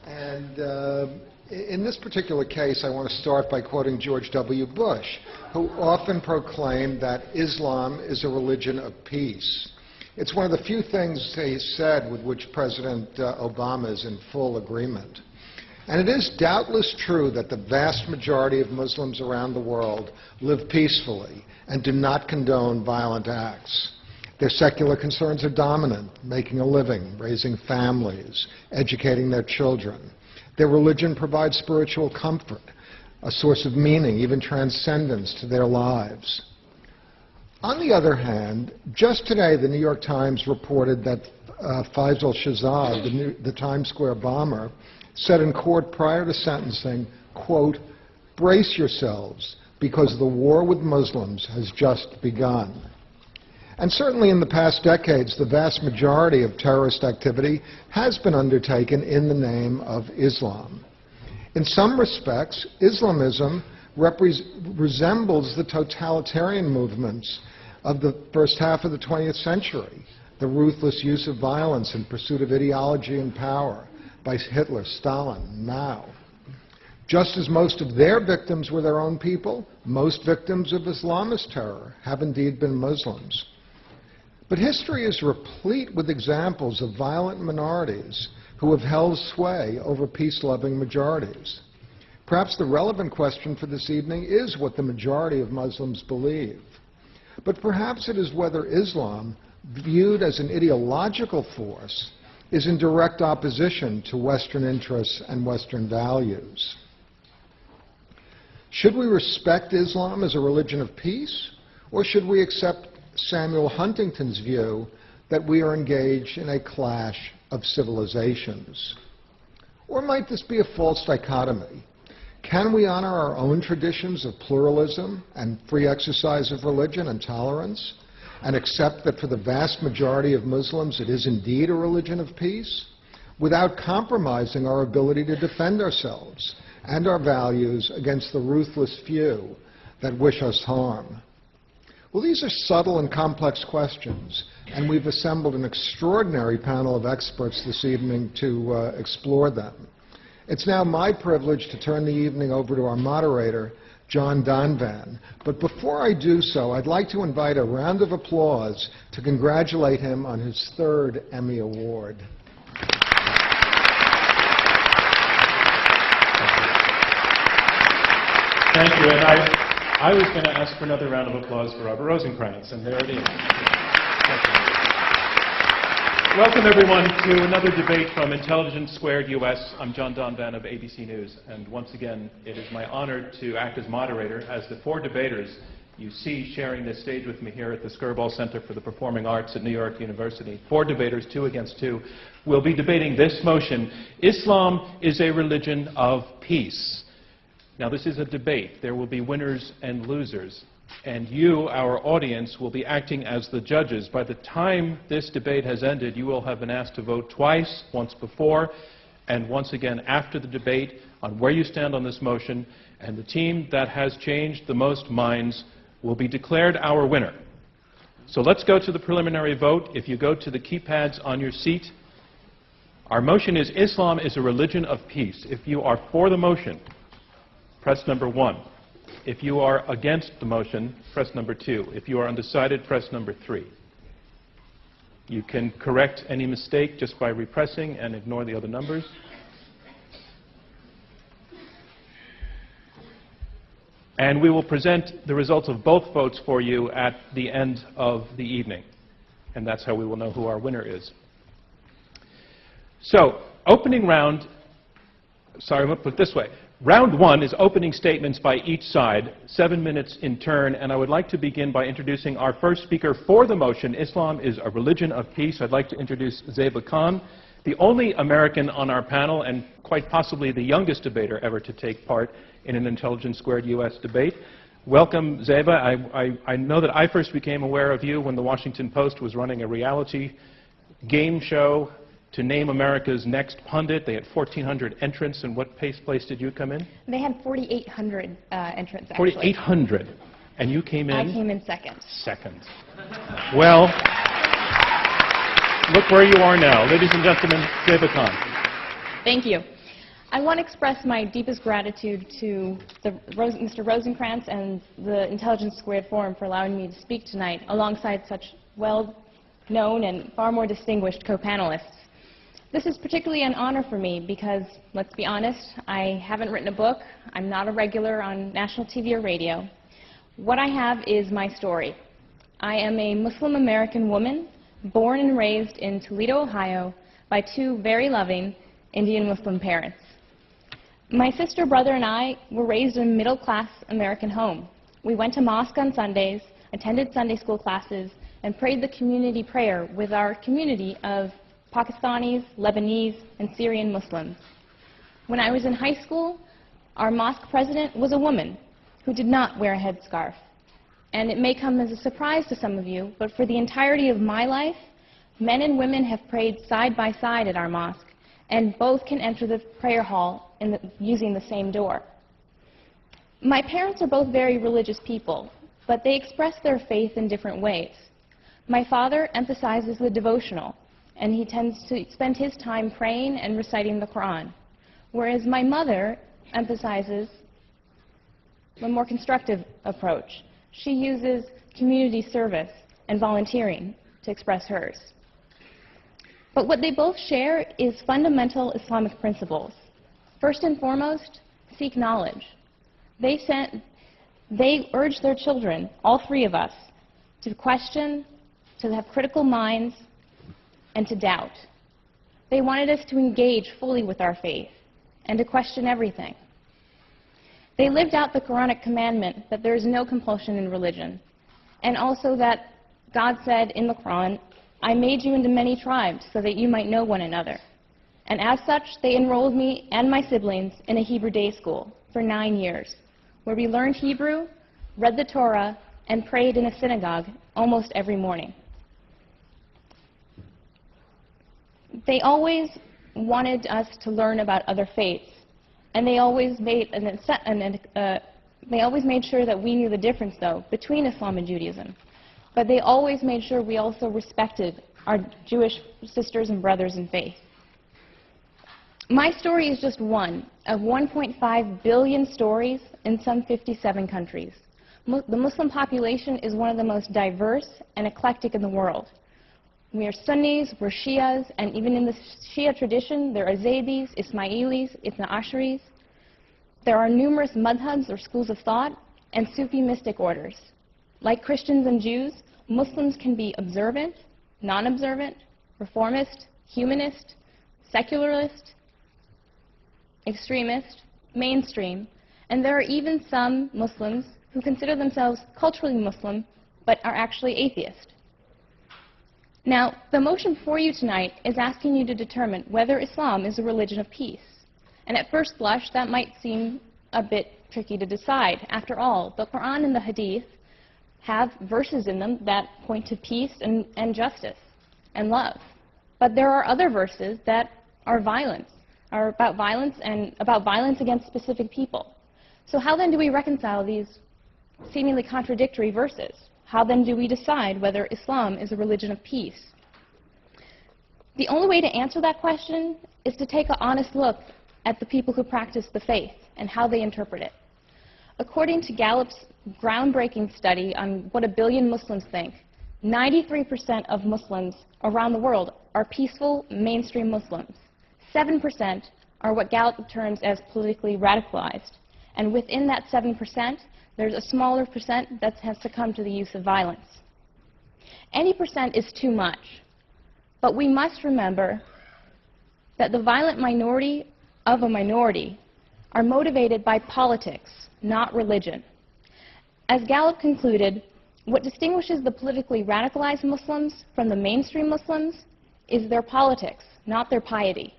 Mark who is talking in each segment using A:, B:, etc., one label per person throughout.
A: And in this particular case, I want to start by quoting George W. Bush, who often proclaimed that Islam is a religion of peace. It's one of the few things he said with which President Obama is in full agreement. And it is doubtless true that the vast majority of Muslims around the world live peacefully and do not condone violent acts. Their secular concerns are dominant: making a living, raising families, educating their children. Their religion provides spiritual comfort, a source of meaning, even transcendence to their lives. On the other hand, just today the New York Times reported that Faisal Shahzad, the Times Square bomber, said in court prior to sentencing, quote, "Brace yourselves, because the war with Muslims has just begun." And certainly in the past decades, the vast majority of terrorist activity has been undertaken in the name of Islam. In some respects, Islamism resembles the totalitarian movements of the first half of the 20th century, the ruthless use of violence in pursuit of ideology and power by Hitler, Stalin, Mao. Just as most of their victims were their own people, most victims of Islamist terror have indeed been Muslims. But history is replete with examples of violent minorities who have held sway over peace-loving majorities. Perhaps the relevant question for this evening is what the majority of Muslims believe. But perhaps it is whether Islam, viewed as an ideological force, is in direct opposition to Western interests and Western values. Should we respect Islam as a religion of peace, or should we accept Samuel Huntington's view that we are engaged in a clash of civilizations? Or might this be a false dichotomy? Can we honor our own traditions of pluralism and free exercise of religion and tolerance, and accept that for the vast majority of Muslims it is indeed a religion of peace, without compromising our ability to defend ourselves and our values against the ruthless few that wish us harm? Well, these are subtle and complex questions, and we've assembled an extraordinary panel of experts this evening to explore them. It's now my privilege to turn the evening over to our moderator, John Donvan. But before I do so, I'd like to invite a round of applause to congratulate him on his 3rd Emmy Award.
B: Thank you. And I was going to ask for another round of applause for Robert Rosencrantz, and there it is. Welcome, everyone, to another debate from Intelligence Squared US. I'm John Donvan of ABC News, and once again, it is my honor to act as moderator as the 4 debaters you see sharing this stage with me here at the Skirball Center for the Performing Arts at New York University. 4 debaters, 2 against 2, will be debating this motion: Islam is a religion of peace. Now, this is a debate. There will be winners and losers. And you, our audience, will be acting as the judges. By the time this debate has ended, you will have been asked to vote twice, once before and once again after the debate, on where you stand on this motion. And the team that has changed the most minds will be declared our winner. So let's go to the preliminary vote. If you go to the keypads on your seat, our motion is Islam is a religion of peace. If you are for the motion, press number 1. If you are against the motion, press number 2. If you are undecided, press number 3. You can correct any mistake just by repressing and ignore the other numbers. And we will present the results of both votes for you at the end of the evening. And that's how we will know who our winner is. So, opening round, sorry, I'm going to put it this way. Round 1 is opening statements by each side, 7 minutes in turn, and I would like to begin by introducing our first speaker for the motion, Islam is a religion of peace. I'd like to introduce Zeba Khan, the only American on our panel and quite possibly the youngest debater ever to take part in an Intelligence Squared US debate. Welcome, Zeba. I know that I first became aware of you when the Washington Post was running a reality game show to name America's next pundit. They had 1,400 entrants, and what place did you come in?
C: They had 4,800 entrants, actually.
B: 4,800. And you came in?
C: I came in second.
B: Second. Well, look where you are now. Ladies and gentlemen, Zeba Khan.
C: Thank you. I want to express my deepest gratitude to Mr. Rosencrantz and the Intelligence Squared Forum for allowing me to speak tonight alongside such well-known and far more distinguished co-panelists. This is particularly an honor for me because, let's be honest, I haven't written a book. I'm not a regular on national TV or radio. What I have is my story. I am a Muslim American woman born and raised in Toledo, Ohio by two very loving Indian Muslim parents. My sister, brother, and I were raised in a middle-class American home. We went to mosque on Sundays, attended Sunday school classes, and prayed the community prayer with our community of Pakistanis, Lebanese, and Syrian Muslims. When I was in high school, our mosque president was a woman who did not wear a headscarf. And it may come as a surprise to some of you, but for the entirety of my life, men and women have prayed side by side at our mosque, and both can enter the prayer hall using the same door. My parents are both very religious people, but they express their faith in different ways. My father emphasizes the devotional, and he tends to spend his time praying and reciting the Quran, whereas my mother emphasizes a more constructive approach. She uses community service and volunteering to express hers. But what they both share is fundamental Islamic principles. First and foremost, seek knowledge. They urge their children, all three of us, to question, to have critical minds, and to doubt. They wanted us to engage fully with our faith and to question everything. They lived out the Quranic commandment that there is no compulsion in religion, and also that God said in the Quran, "I made you into many tribes so that you might know one another." And as such, they enrolled me and my siblings in a Hebrew day school for 9 years, where we learned Hebrew, read the Torah, and prayed in a synagogue almost every morning. They always wanted us to learn about other faiths, and they always made sure that we knew the difference, though, between Islam and Judaism. But they always made sure we also respected our Jewish sisters and brothers in faith. My story is just one of 1.5 billion stories in some 57 countries. The Muslim population is one of the most diverse and eclectic in the world. We are Sunnis, we're Shias, and even in the Shia tradition, there are Zaydis, Ismailis, Ithna Asharis. There are numerous madhabs, or schools of thought, and Sufi mystic orders. Like Christians and Jews, Muslims can be observant, non-observant, reformist, humanist, secularist, extremist, mainstream, and there are even some Muslims who consider themselves culturally Muslim but are actually atheist. Now, the motion for you tonight is asking you to determine whether Islam is a religion of peace. And at first blush, that might seem a bit tricky to decide. After all, the Quran and the Hadith have verses in them that point to peace and justice and love. But there are other verses that are about violence against specific people. So how then do we reconcile these seemingly contradictory verses? How then do we decide whether Islam is a religion of peace? The only way to answer that question is to take an honest look at the people who practice the faith and how they interpret it. According to Gallup's groundbreaking study on what 1 billion Muslims think, 93% of Muslims around the world are peaceful, mainstream Muslims. 7% are what Gallup terms as politically radicalized. And within that 7%, there's a smaller percent that has succumbed to the use of violence. Any percent is too much. But we must remember that the violent minority of a minority are motivated by politics, not religion. As Gallup concluded, what distinguishes the politically radicalized Muslims from the mainstream Muslims is their politics, not their piety.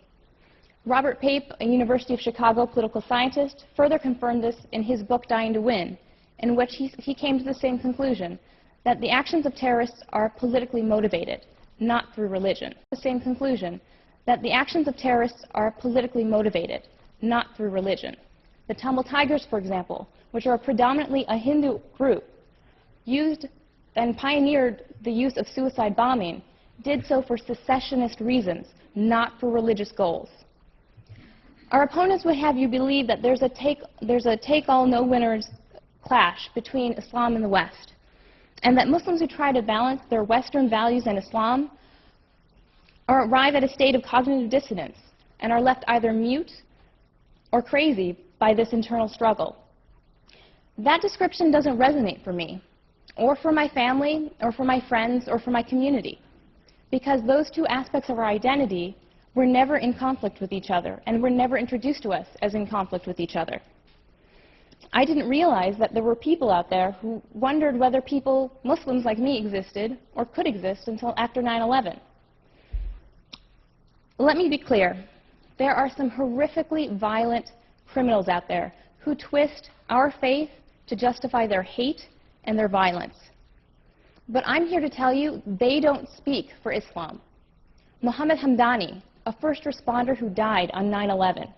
C: Robert Pape, a University of Chicago political scientist, further confirmed this in his book, Dying to Win, in which he came to the same conclusion, that the actions of terrorists are politically motivated, not through religion. The same conclusion, that the actions of terrorists are politically motivated, not through religion. The Tamil Tigers, for example, which are predominantly a Hindu group, used and pioneered the use of suicide bombing, did so for secessionist reasons, not for religious goals. Our opponents would have you believe that there's a take-all, no-winners clash between Islam and the West, and that Muslims who try to balance their Western values and Islam arrive at a state of cognitive dissonance and are left either mute or crazy by this internal struggle. That description doesn't resonate for me, or for my family, or for my friends, or for my community, because those two aspects of our identity were never in conflict with each other and were never introduced to us as in conflict with each other. I didn't realize that there were people out there who wondered whether people, Muslims like me, existed or could exist until after 9/11. Let me be clear. There are some horrifically violent criminals out there who twist our faith to justify their hate and their violence. But I'm here to tell you they don't speak for Islam. Mohammed Hamdani, a first responder who died on 9/11,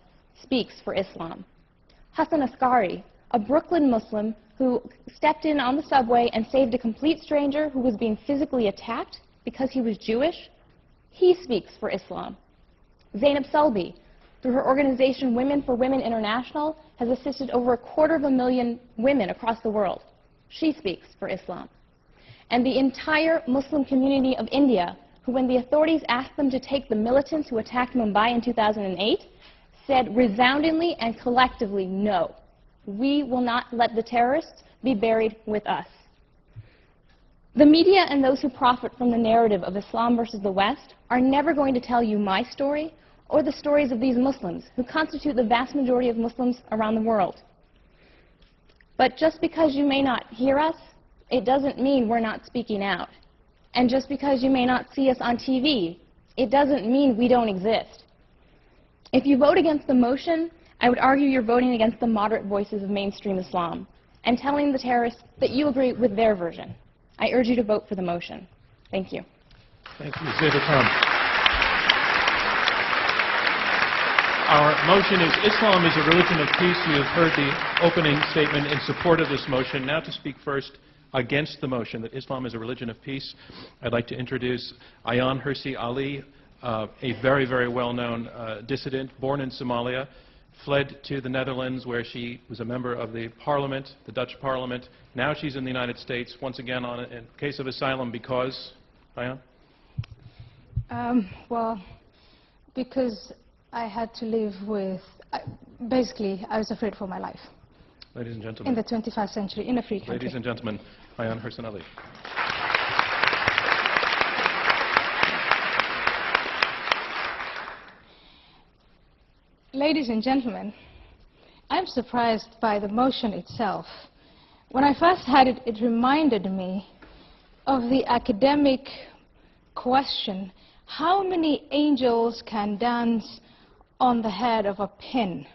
C: speaks for Islam. Hassan Askari, a Brooklyn Muslim who stepped in on the subway and saved a complete stranger who was being physically attacked because he was Jewish, he speaks for Islam. Zainab Sulby, through her organization Women for Women International, has assisted over 250,000 women across the world. She speaks for Islam. And the entire Muslim community of India, who, when the authorities asked them to take the militants who attacked Mumbai in 2008, said resoundingly and collectively, no, we will not let the terrorists be buried with us. The media and those who profit from the narrative of Islam versus the West are never going to tell you my story or the stories of these Muslims who constitute the vast majority of Muslims around the world. But just because you may not hear us, it doesn't mean we're not speaking out. And just because you may not see us on TV, it doesn't mean we don't exist. If you vote against the motion, I would argue you're voting against the moderate voices of mainstream Islam and telling the terrorists that you agree with their version. I urge you to vote for the motion. Thank you.
B: Thank you, Zeba Khan. Our motion is Islam is a religion of peace. We have heard the opening statement in support of this motion. Now to speak first against the motion that Islam is a religion of peace, I'd like to introduce Ayaan Hirsi Ali, a very, very well-known dissident, born in Somalia, fled to the Netherlands where she was a member of the parliament, the Dutch parliament. Now she's in the United States, once again on a case of asylum because, Ayaan?
D: Well, because I had to live with, basically, I was afraid for my life.
B: Ladies and gentlemen.
D: In the 21st century, in a free country.
B: Ladies and gentlemen, Ayaan Hirsi Ali.
D: Ladies and gentlemen, I'm surprised by the motion itself. When I first had it, it reminded me of the academic question, how many angels can dance on the head of a pin?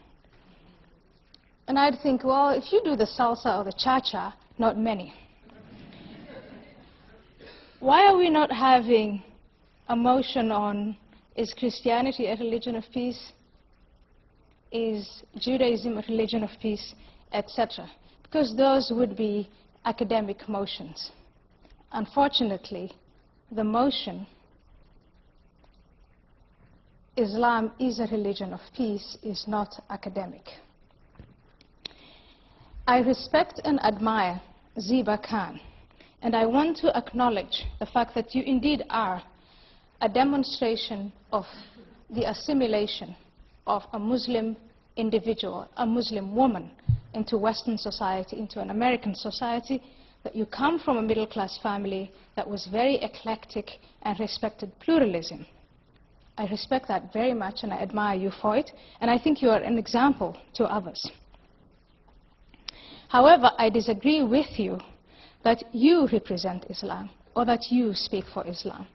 D: And I'd think, well, if you do the salsa or the cha-cha, not many. Why are we not having a motion on, is Christianity a religion of peace? Is Judaism a religion of peace, etc.? Because those would be academic motions. Unfortunately, the motion, Islam is a religion of peace, is not academic. I respect and admire Zeba Khan, and I want to acknowledge the fact that you indeed are a demonstration of the assimilation of a Muslim individual, a Muslim woman, into Western society, into an American society, that you come from a middle-class family that was very eclectic and respected pluralism. I respect that very much, and I admire you for it, and I think you are an example to others. However, I disagree with you that you represent Islam or that you speak for Islam.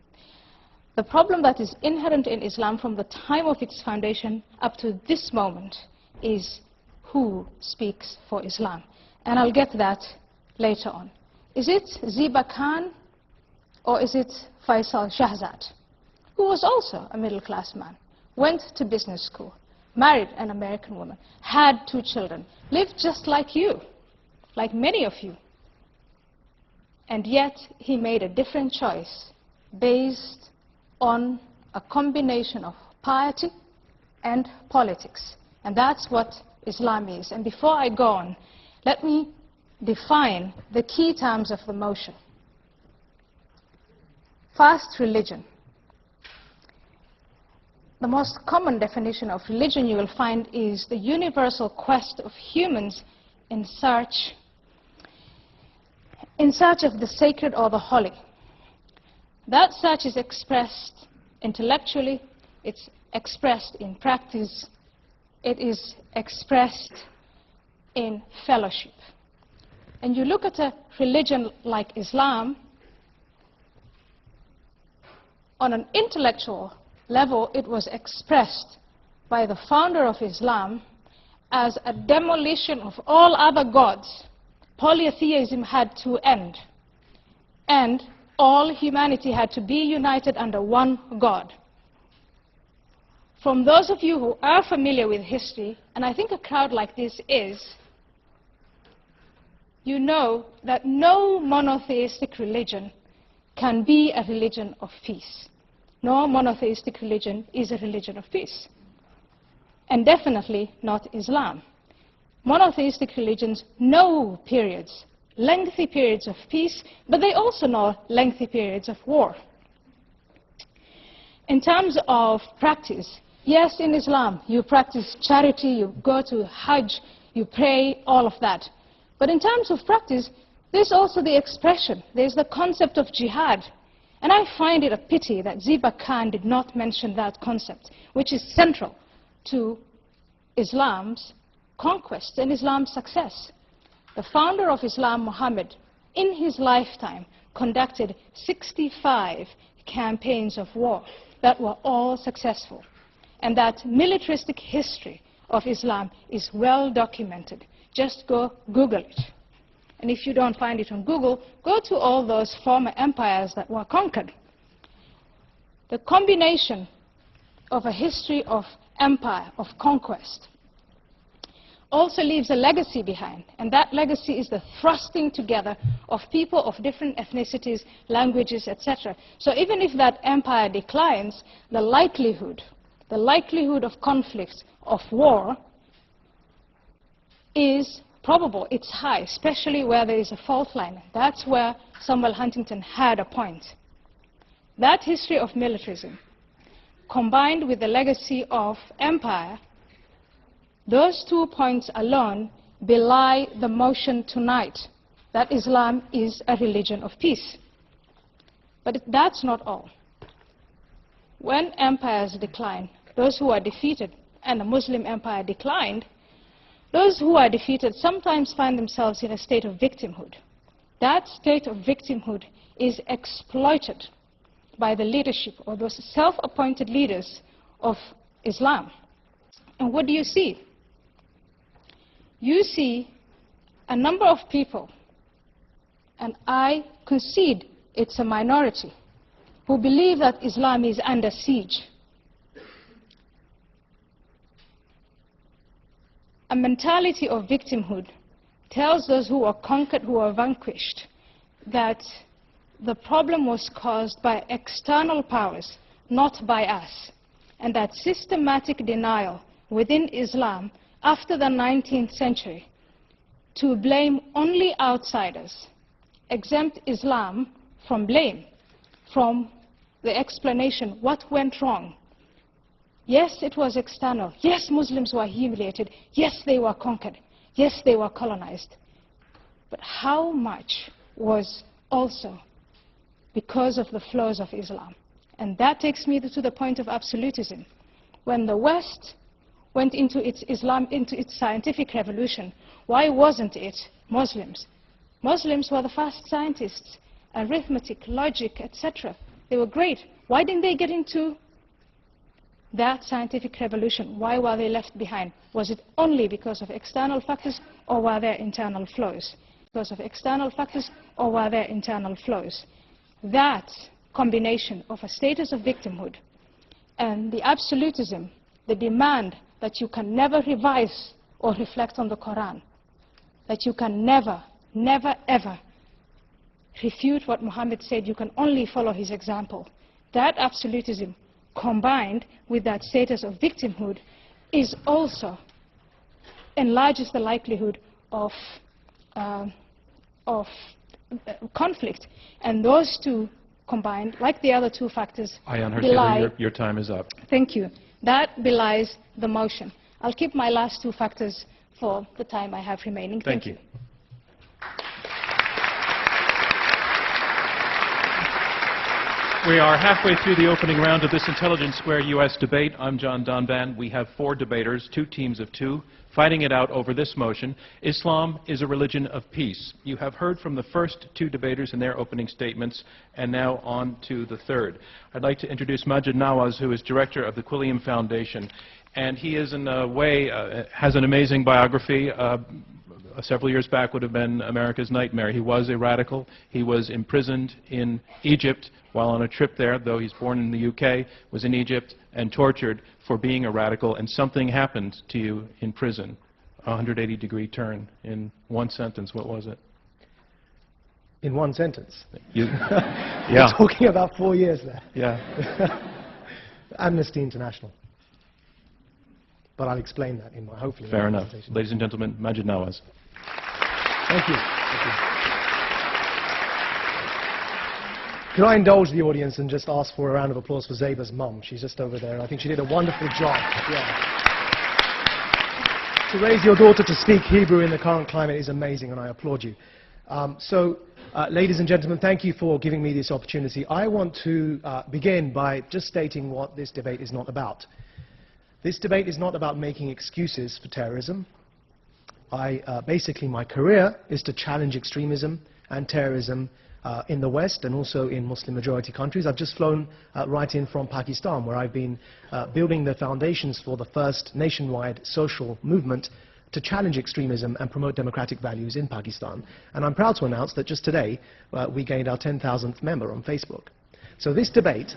D: The problem that is inherent in Islam from the time of its foundation up to this moment is who speaks for Islam. And I'll get to that later on. Is it Zeba Khan or is it Faisal Shahzad, who was also a middle-class man, went to business school, married an American woman, had 2 children, lived just like you, like many of you. And yet he made a different choice based on a combination of piety and politics. And that's what Islam is. And before I go on, let me define the key terms of the motion. First, religion. The most common definition of religion you will find is the universal quest of humans in search of the sacred or the holy. That search is expressed intellectually, it's expressed in practice, it is expressed in fellowship. And you look at a religion like Islam, on an intellectual level, it was expressed by the founder of Islam as a demolition of all other gods. Polytheism had to end, and all humanity had to be united under one God. From those of you who are familiar with history, and I think a crowd like this is, you know that no monotheistic religion can be a religion of peace. No monotheistic religion is a religion of peace. And definitely not Islam. Monotheistic religions know periods, lengthy periods of peace, but they also know lengthy periods of war. In terms of practice, yes, in Islam, you practice charity, you go to Hajj, you pray, all of that. But in terms of practice, there's also the expression, there's the concept of jihad. And I find it a pity that Zeba Khan did not mention that concept, which is central to Islam's conquest and Islam's success. The founder of Islam, Muhammad, in his lifetime, conducted 65 campaigns of war that were all successful. And that militaristic history of Islam is well documented. Just go Google it. And if you don't find it on Google, go to all those former empires that were conquered. The combination of a history of empire, of conquest, also leaves a legacy behind. And that legacy is the thrusting together of people of different ethnicities, languages, etc. So even if that empire declines, the likelihood of conflict, of war, is probable, it's high, especially where there is a fault line. That's where Samuel Huntington had a point. That history of militarism, combined with the legacy of empire, those 2 points alone belie the motion tonight that Islam is a religion of peace. But that's not all. When empires decline, those who are defeated, and the Muslim empire declined, those who are defeated sometimes find themselves in a state of victimhood. That state of victimhood is exploited by the leadership or those self-appointed leaders of Islam. And what do you see? You see a number of people, and I concede it's a minority, who believe that Islam is under siege. A mentality of victimhood tells those who are conquered, who are vanquished, that the problem was caused by external powers, not by us. And that systematic denial within Islam after the 19th century to blame only outsiders, exempt Islam from blame, from the explanation, what went wrong. Yes, it was external. Yes, Muslims were humiliated. Yes, they were conquered. Yes, they were colonized. But how much was also because of the flaws of Islam? And that takes me to the point of absolutism. When the West went into its scientific revolution, why wasn't it Muslims? Muslims were the first scientists. Arithmetic, logic, etc. They were great. Why didn't they get into that scientific revolution? Why were they left behind? Was it only because of external factors, or were there internal flaws? Because of external factors, or were there internal flaws? That combination of a status of victimhood and the absolutism, the demand that you can never revise or reflect on the Quran, that you can never, never, ever refute what Muhammad said, you can only follow his example. That absolutism, combined with that status of victimhood, is also enlarges the likelihood of conflict. And those two combined, like the other two factors,
B: Ayaan Hirsi
D: belie...
B: Ali, your time is up.
D: Thank you. That belies the motion. I'll keep my last two factors for the time I have remaining. Thank you.
B: We are halfway through the opening round of this Intelligence Squared U.S. debate. I'm John Donvan. We have 4 debaters, 2 teams of 2, fighting it out over this motion: Islam is a religion of peace. You have heard from the first 2 debaters in their opening statements, and now on to the third. I'd like to introduce Maajid Nawaz, who is director of the Quilliam Foundation. And he is, in a way, has an amazing biography. Several years back would have been America's nightmare. He was a radical. He was imprisoned in Egypt while on a trip there, though he's born in the UK, was in Egypt and tortured for being a radical. And something happened to you in prison, a 180-degree turn. In one sentence, what was it?
E: In one sentence?
B: Yeah.
E: We're talking about 4 years there.
B: Yeah.
E: Amnesty International. But I'll explain that in my, hopefully.
B: Fair enough. Ladies and gentlemen, Maajid Nawaz.
E: Thank you. Thank you. Could I indulge the audience and just ask for a round of applause for Zeba's mum? She's just over there. I think she did a wonderful job. Yeah. To raise your daughter to speak Hebrew in the current climate is amazing, and I applaud you. Ladies and gentlemen, thank you for giving me this opportunity. I want to begin by just stating what this debate is not about. This debate is not about making excuses for terrorism. Basically, my career is to challenge extremism and terrorism in the West and also in Muslim-majority countries. I've just flown right in from Pakistan, where I've been building the foundations for the first nationwide social movement to challenge extremism and promote democratic values in Pakistan. And I'm proud to announce that just today, we gained our 10,000th member on Facebook. So this debate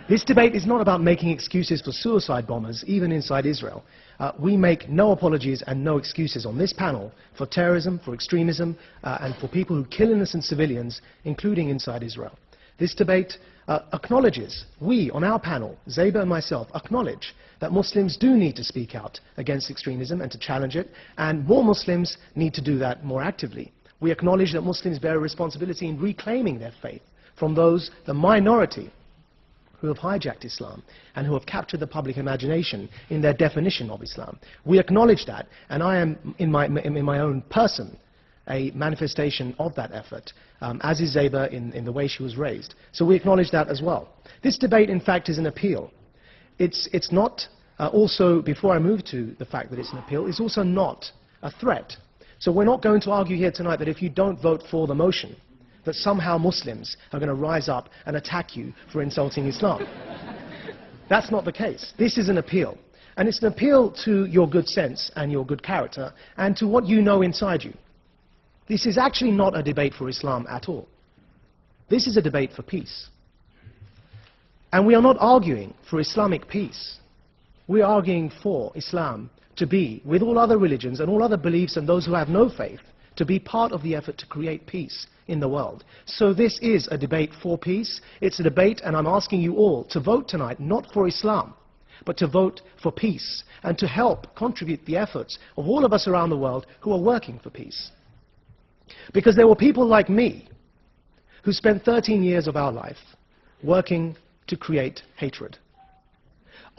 E: is not about making excuses for suicide bombers, even inside Israel. We make no apologies and no excuses on this panel for terrorism, for extremism, and for people who kill innocent civilians, including inside Israel. This debate acknowledges, we on our panel, Zeba and myself, acknowledge that Muslims do need to speak out against extremism and to challenge it, and more Muslims need to do that more actively. We acknowledge that Muslims bear a responsibility in reclaiming their faith from those, the minority, who have hijacked Islam and who have captured the public imagination in their definition of Islam. We acknowledge that, and I am, in my own person, a manifestation of that effort, as is Zeba in the way she was raised. So we acknowledge that as well. This debate, in fact, is an appeal. It's not, also, before I move to the fact that it's an appeal, it's also not a threat. So we're not going to argue here tonight that if you don't vote for the motion, that somehow Muslims are going to rise up and attack you for insulting Islam. That's not the case. This is an appeal. And it's an appeal to your good sense and your good character and to what you know inside you. This is actually not a debate for Islam at all. This is a debate for peace. And we are not arguing for Islamic peace. We are arguing for Islam to be, with all other religions and all other beliefs and those who have no faith, to be part of the effort to create peace in the world. So this is a debate for peace. It's a debate, and I'm asking you all to vote tonight, not for Islam, but to vote for peace, and to help contribute the efforts of all of us around the world who are working for peace. Because there were people like me who spent 13 years of our life working to create hatred.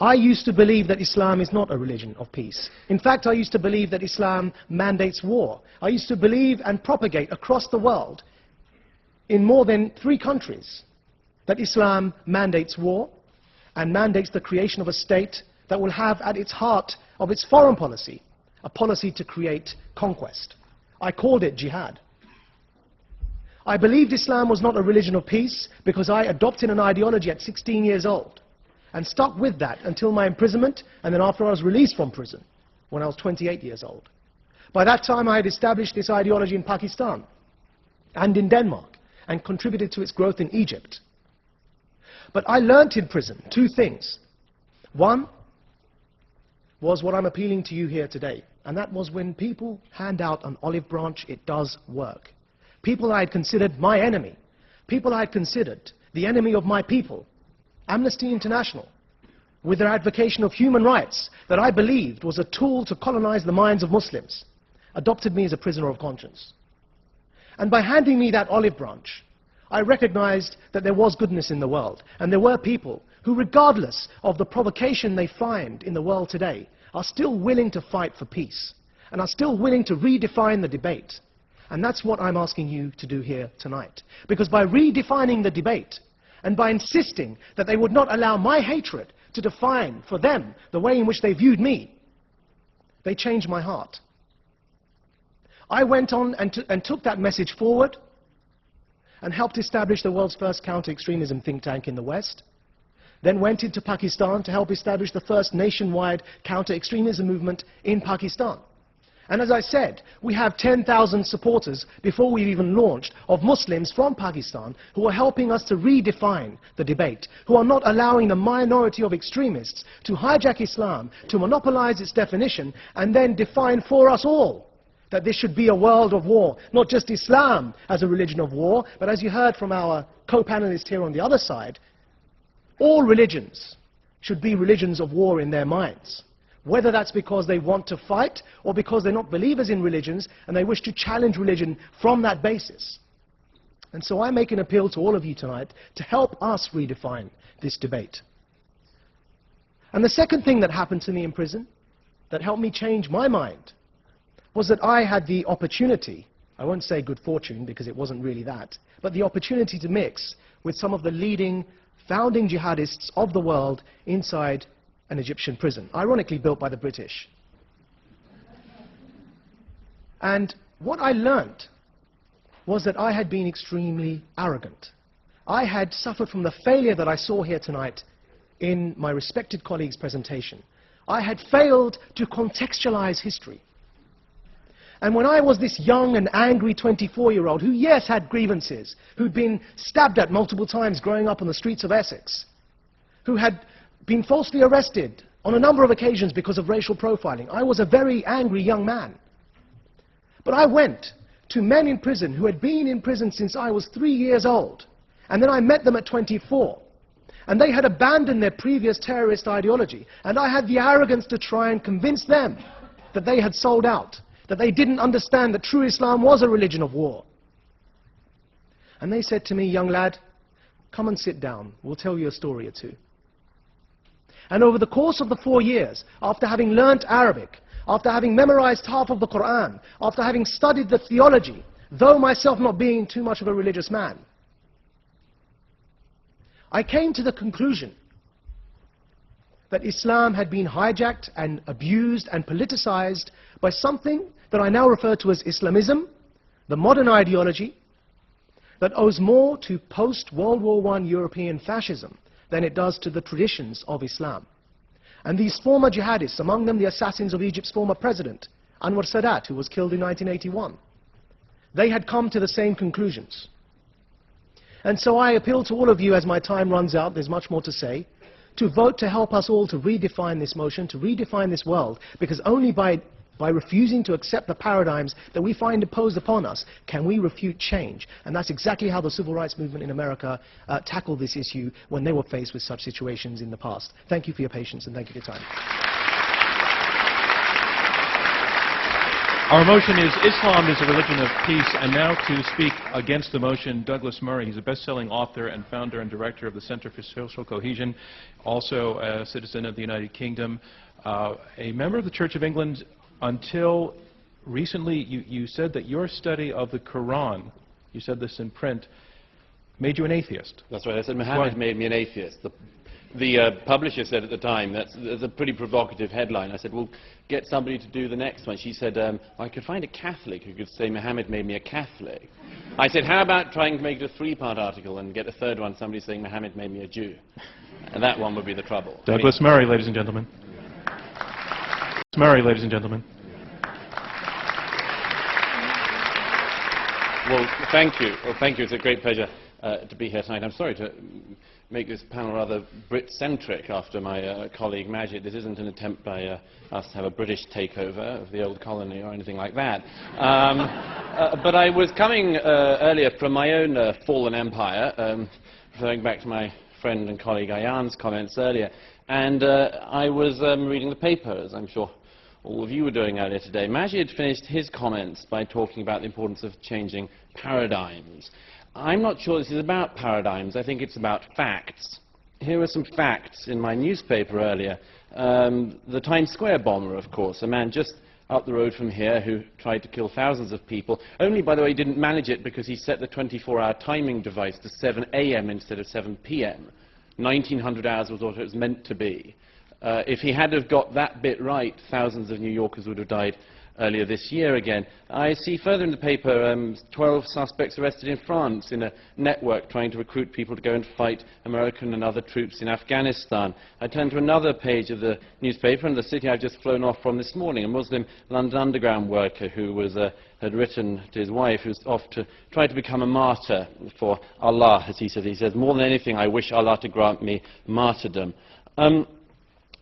E: I used to believe that Islam is not a religion of peace. In fact, I used to believe that Islam mandates war. I used to believe and propagate across the world, in more than 3 countries, that Islam mandates war and mandates the creation of a state that will have at its heart of its foreign policy a policy to create conquest. I called it jihad. I believed Islam was not a religion of peace because I adopted an ideology at 16 years old and stuck with that until my imprisonment, and then after I was released from prison when I was 28 years old. By that time I had established this ideology in Pakistan and in Denmark and contributed to its growth in Egypt. But I learnt in prison 2 things. One was what I'm appealing to you here today, and that was when people hand out an olive branch, it does work. People I had considered my enemy, people I had considered the enemy of my people, Amnesty International, with their advocation of human rights that I believed was a tool to colonize the minds of Muslims, adopted me as a prisoner of conscience. And by handing me that olive branch, I recognized that there was goodness in the world, and there were people who, regardless of the provocation they find in the world today, are still willing to fight for peace, and are still willing to redefine the debate. And that's what I'm asking you to do here tonight. Because by redefining the debate, and by insisting that they would not allow my hatred to define for them the way in which they viewed me, they changed my heart. I went on and took that message forward and helped establish the world's first counter-extremism think tank in the West, then went into Pakistan to help establish the first nationwide counter-extremism movement in Pakistan. And as I said, we have 10,000 supporters before we've even launched of Muslims from Pakistan who are helping us to redefine the debate, who are not allowing the minority of extremists to hijack Islam, to monopolize its definition, and then define for us all that this should be a world of war, not just Islam as a religion of war, but as you heard from our co-panelists here on the other side, all religions should be religions of war in their minds. Whether that's because they want to fight or because they're not believers in religions and they wish to challenge religion from that basis. And so I make an appeal to all of you tonight to help us redefine this debate. And the second thing that happened to me in prison that helped me change my mind was that I had the opportunity, I won't say good fortune because it wasn't really that, but the opportunity to mix with some of the leading founding jihadists of the world inside an Egyptian prison, ironically built by the British. And what I learned was that I had been extremely arrogant. I had suffered from the failure that I saw here tonight in my respected colleague's presentation. I had failed to contextualize history. And when I was this young and angry 24-year-old who, yes, had grievances, who'd been stabbed at multiple times growing up on the streets of Essex, who had been falsely arrested on a number of occasions because of racial profiling, I was a very angry young man. But I went to men in prison who had been in prison since I was 3 years old, and then I met them at 24. And they had abandoned their previous terrorist ideology, and I had the arrogance to try and convince them that they had sold out, that they didn't understand that true Islam was a religion of war. And they said to me, young lad, come and sit down, we'll tell you a story or two. And over the course of the 4 years, after having learnt Arabic, after having memorized half of the Quran, after having studied the theology, though myself not being too much of a religious man, I came to the conclusion that Islam had been hijacked and abused and politicized by something that I now refer to as Islamism, the modern ideology, that owes more to post-World War I European fascism than it does to the traditions of Islam. And these former jihadists, among them the assassins of Egypt's former president, Anwar Sadat, who was killed in 1981, they had come to the same conclusions. And so I appeal to all of you as my time runs out, there's much more to say, to vote to help us all to redefine this motion, to redefine this world, because only by refusing to accept the paradigms that we find imposed upon us can we refute change. And that's exactly how the civil rights movement in America tackled this issue when they were faced with such situations in the past. Thank you for your patience and thank you for your time.
B: Our motion is Islam is a religion of peace, and now to speak against the motion, Douglas Murray. He's a best-selling author and founder and director of the Center for Social Cohesion, also a citizen of the United Kingdom, a member of the Church of England. Until recently, you said that your study of the Quran, you said this in print, made you an atheist.
F: That's right. I said Muhammad made me an atheist. The publisher said at the time, that's a pretty provocative headline. I said, well, get somebody to do the next one. She said, I could find a Catholic who could say Muhammad made me a Catholic. I said, how about trying to make it a three-part article and get a third one, somebody saying Muhammad made me a Jew? And that one would be the trouble.
B: Douglas Murray, ladies and gentlemen. Murray, ladies and gentlemen.
F: Well, thank you. Well, thank you. It's a great pleasure to be here tonight. I'm sorry to make this panel rather Brit-centric after my colleague Maajid. This isn't an attempt by us to have a British takeover of the old colony or anything like that. But I was coming earlier from my own fallen empire, referring back to my friend and colleague Ayaan's comments earlier, And I was reading the paper, as I'm sure all of you were doing earlier today. Maajid finished his comments by talking about the importance of changing paradigms. I'm not sure this is about paradigms. I think it's about facts. Here are some facts in my newspaper earlier. The Times Square bomber, of course, a man just up the road from here who tried to kill thousands of people. Only, by the way, didn't manage it because he set the 24-hour timing device to 7 a.m. instead of 7 p.m. 1900 hours was what it was meant to be. If he had have got that bit right, thousands of New Yorkers would have died earlier this year again. I see further in the paper 12 suspects arrested in France in a network trying to recruit people to go and fight American and other troops in Afghanistan. I turn to another page of the newspaper in the city I've just flown off from this morning, a Muslim London Underground worker who was, had written to his wife who's off to try to become a martyr for Allah, as he said. He says, more than anything, I wish Allah to grant me martyrdom.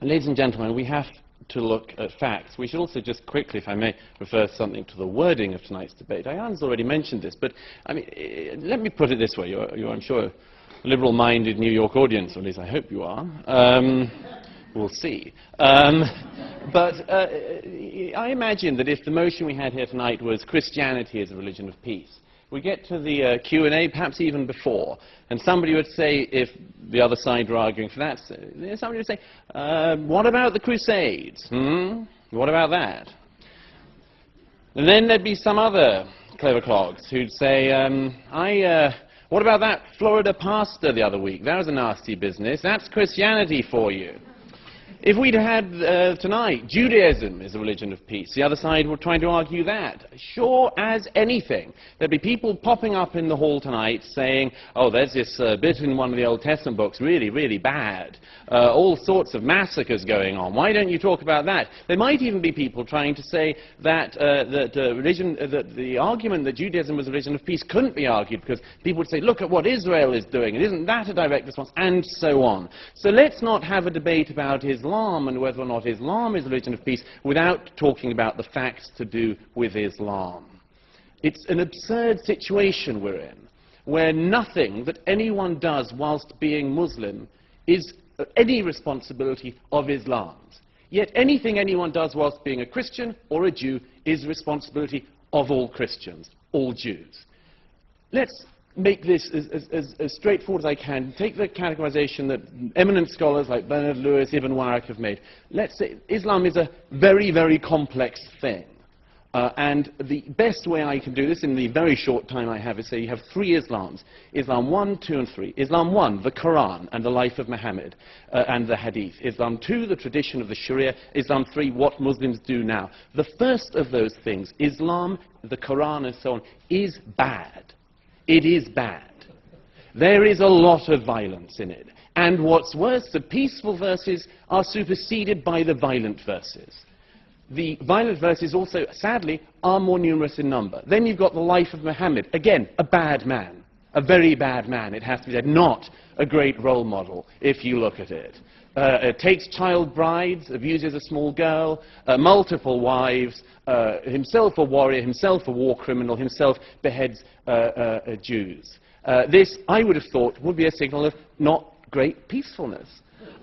F: Ladies and gentlemen, we have to look at facts. We should also just quickly, if I may, refer something to the wording of tonight's debate. Ayaan's already mentioned this, but I mean, let me put it this way. You're I'm sure, a liberal-minded New York audience, or at least I hope you are. We'll see. But I imagine that if the motion we had here tonight was Christianity is a religion of peace, we get to the Q&A, perhaps even before, and somebody would say, if the other side were arguing for that, somebody would say, what about the Crusades? What about that? And then there'd be some other clever clogs who'd say, what about that Florida pastor the other week? That was a nasty business. That's Christianity for you. If we'd had tonight, Judaism is a religion of peace, the other side were trying to argue that. Sure as anything. There'd be people popping up in the hall tonight saying, oh, there's this bit in one of the Old Testament books, really, really bad. All sorts of massacres going on. Why don't you talk about that? There might even be people trying to say that, the argument that Judaism was a religion of peace couldn't be argued because people would say, look at what Israel is doing, and isn't that a direct response, and so on. So let's not have a debate about Islam and whether or not Islam is a religion of peace without talking about the facts to do with Islam. It's an absurd situation we're in, where nothing that anyone does whilst being Muslim is any responsibility of Islam's. Yet anything anyone does whilst being a Christian or a Jew is responsibility of all Christians, all Jews. Let's make this as straightforward as I can. Take the categorization that eminent scholars like Bernard Lewis, Ibn Warraq have made. Let's say Islam is a very, very complex thing. And the best way I can do this in the very short time I have is say you have three Islams. Islam 1, 2 and 3. Islam 1, the Quran and the life of Muhammad and the Hadith. Islam 2, the tradition of the Sharia. Islam 3, what Muslims do now. The first of those things, Islam, the Quran and so on, is bad. It is bad. There is a lot of violence in it. And what's worse, the peaceful verses are superseded by the violent verses. The violent verses also, sadly, are more numerous in number. Then you've got the life of Muhammad. Again, a bad man. A very bad man, it has to be said. Not a great role model, if you look at it. Takes child brides, abuses a small girl, multiple wives, himself a warrior, himself a war criminal, himself beheads Jews. This, I would have thought, would be a signal of not great peacefulness.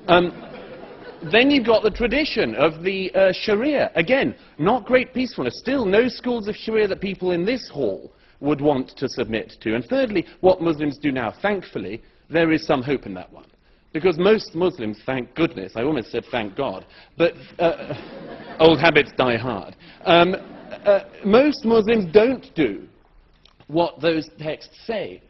F: Then you've got the tradition of the Sharia. Again, not great peacefulness. Still, no schools of Sharia that people in this hall would want to submit to. And thirdly, what Muslims do now. Thankfully, there is some hope in that one. Because most Muslims, thank goodness, I almost said thank God, but old habits die hard. Most Muslims don't do what those texts say.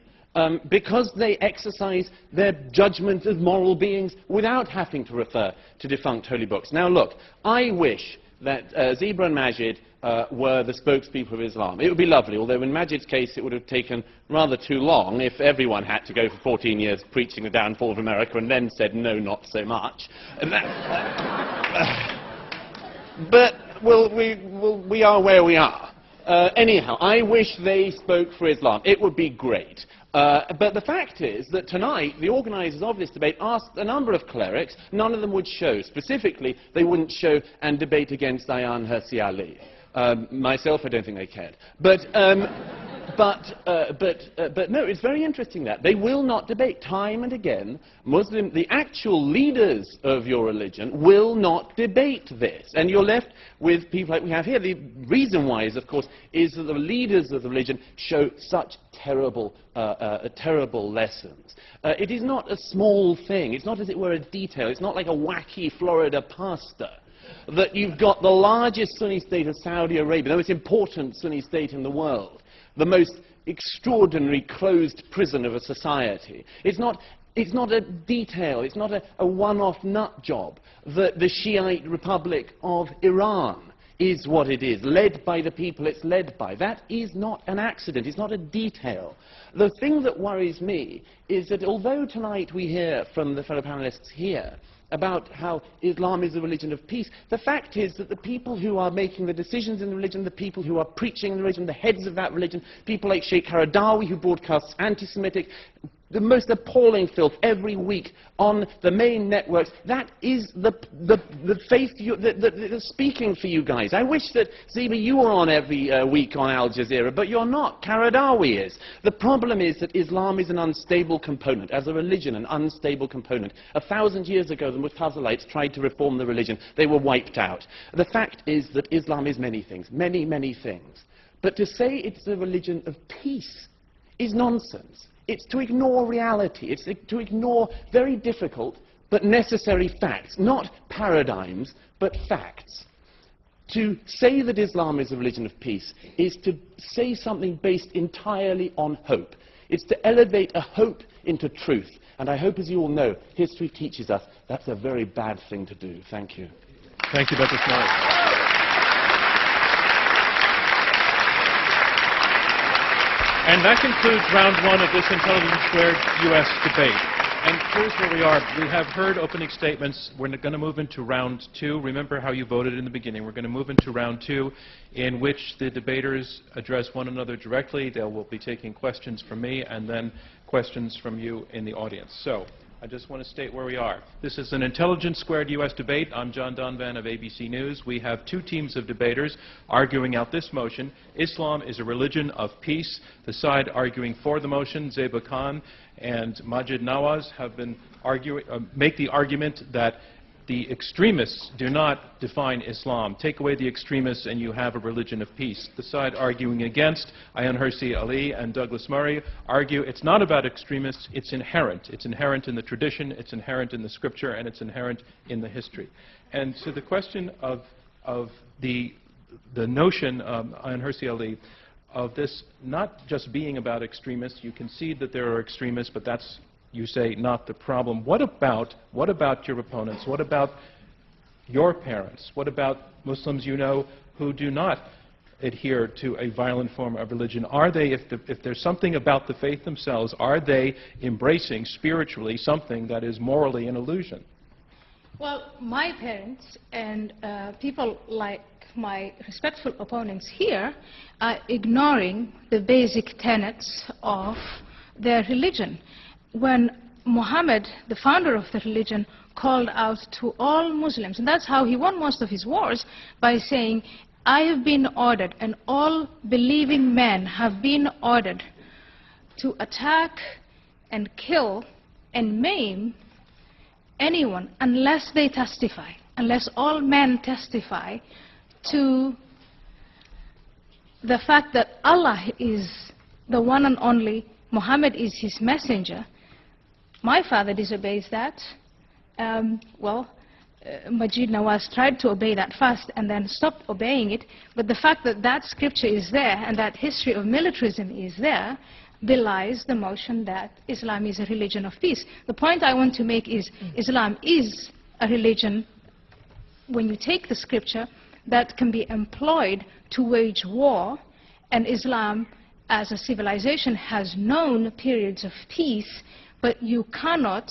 F: Because they exercise their judgment as moral beings without having to refer to defunct holy books. Now look, I wish that Zeba and Maajid were the spokespeople of Islam. It would be lovely, although in Maajid's case it would have taken rather too long if everyone had to go for 14 years preaching the downfall of America and then said, no, not so much. But we are where we are. Anyhow, I wish they spoke for Islam. It would be great. But the fact is that tonight, the organisers of this debate asked a number of clerics. None of them would show. Specifically, they wouldn't show and debate against Ayaan Hirsi Ali. Myself, I don't think they cared. But But no, it's very interesting that they will not debate. Time and again, the actual leaders of your religion will not debate this. And you're left with people like we have here. The reason why is, of course, is that the leaders of the religion show such terrible lessons. It is not a small thing. It's not, as it were, a detail. It's not like a wacky Florida pastor. That you've got the largest Sunni state of Saudi Arabia, the most important Sunni state in the world, the most extraordinary closed prison of a society. It's not a detail. It's not a one-off nut job. The Shiite Republic of Iran is what it is, led by the people it's led by. That is not an accident. It's not a detail. The thing that worries me is that although tonight we hear from the fellow panelists here about how Islam is a religion of peace, the fact is that the people who are making the decisions in the religion, the people who are preaching the religion, the heads of that religion, people like Sheikh Qaradawi, who broadcasts anti-Semitic, the most appalling filth every week on the main networks, that is the faith that's speaking for you guys. I wish that, Zeba, you were on every week on Al Jazeera, but you're not. Qaradawi is. The problem is that Islam is an unstable component, as a religion, an unstable component. 1,000 years ago, the Mutazilites tried to reform the religion. They were wiped out. The fact is that Islam is many things, many, many things. But to say it's a religion of peace is nonsense. It's to ignore reality. It's to ignore very difficult but necessary facts. Not paradigms, but facts. To say that Islam is a religion of peace is to say something based entirely on hope. It's to elevate a hope into truth. And I hope, as you all know, history teaches us that's a very bad thing to do. Thank you.
B: Thank you, Dr. Smith. And that concludes round one of this Intelligence Squared U.S. debate. And here's where we are. We have heard opening statements. We're going to move into round two. Remember how you voted in the beginning. We're going to move into round two, in which the debaters address one another directly. They will be taking questions from me and then questions from you in the audience. So I just want to state where we are. This is an Intelligence Squared U.S. debate. I'm John Donvan of ABC News. We have two teams of debaters arguing out this motion. Islam is a religion of peace. The side arguing for the motion, Zeba Khan and Maajid Nawaz, have been make the argument that the extremists do not define Islam. Take away the extremists and you have a religion of peace. The side arguing against, Ayaan Hirsi Ali and Douglas Murray, argue it's not about extremists, it's inherent. It's inherent in the tradition, it's inherent in the scripture, and it's inherent in the history. And so the question of the notion, Ayaan Hirsi Ali, of this not just being about extremists, you concede that there are extremists, but that's, you say, not the problem. What about your opponents? What about your parents? What about Muslims you know who do not adhere to a violent form of religion? Are they, if there's something about the faith themselves, are they embracing spiritually something that is morally an illusion?
D: Well, my parents and people like my respectful opponents here are ignoring the basic tenets of their religion. When Muhammad, the founder of the religion, called out to all Muslims, and that's how he won most of his wars, by saying, I have been ordered, and all believing men have been ordered to attack and kill and maim anyone unless they testify, unless all men testify to the fact that Allah is the one and only, Muhammad is his messenger. My father disobeys that. Maajid Nawaz tried to obey that first and then stopped obeying it. But the fact that that scripture is there and that history of militarism is there belies the notion that Islam is a religion of peace. The point I want to make is Islam is a religion, when you take the scripture, that can be employed to wage war, and Islam as a civilization has known periods of peace, but you cannot,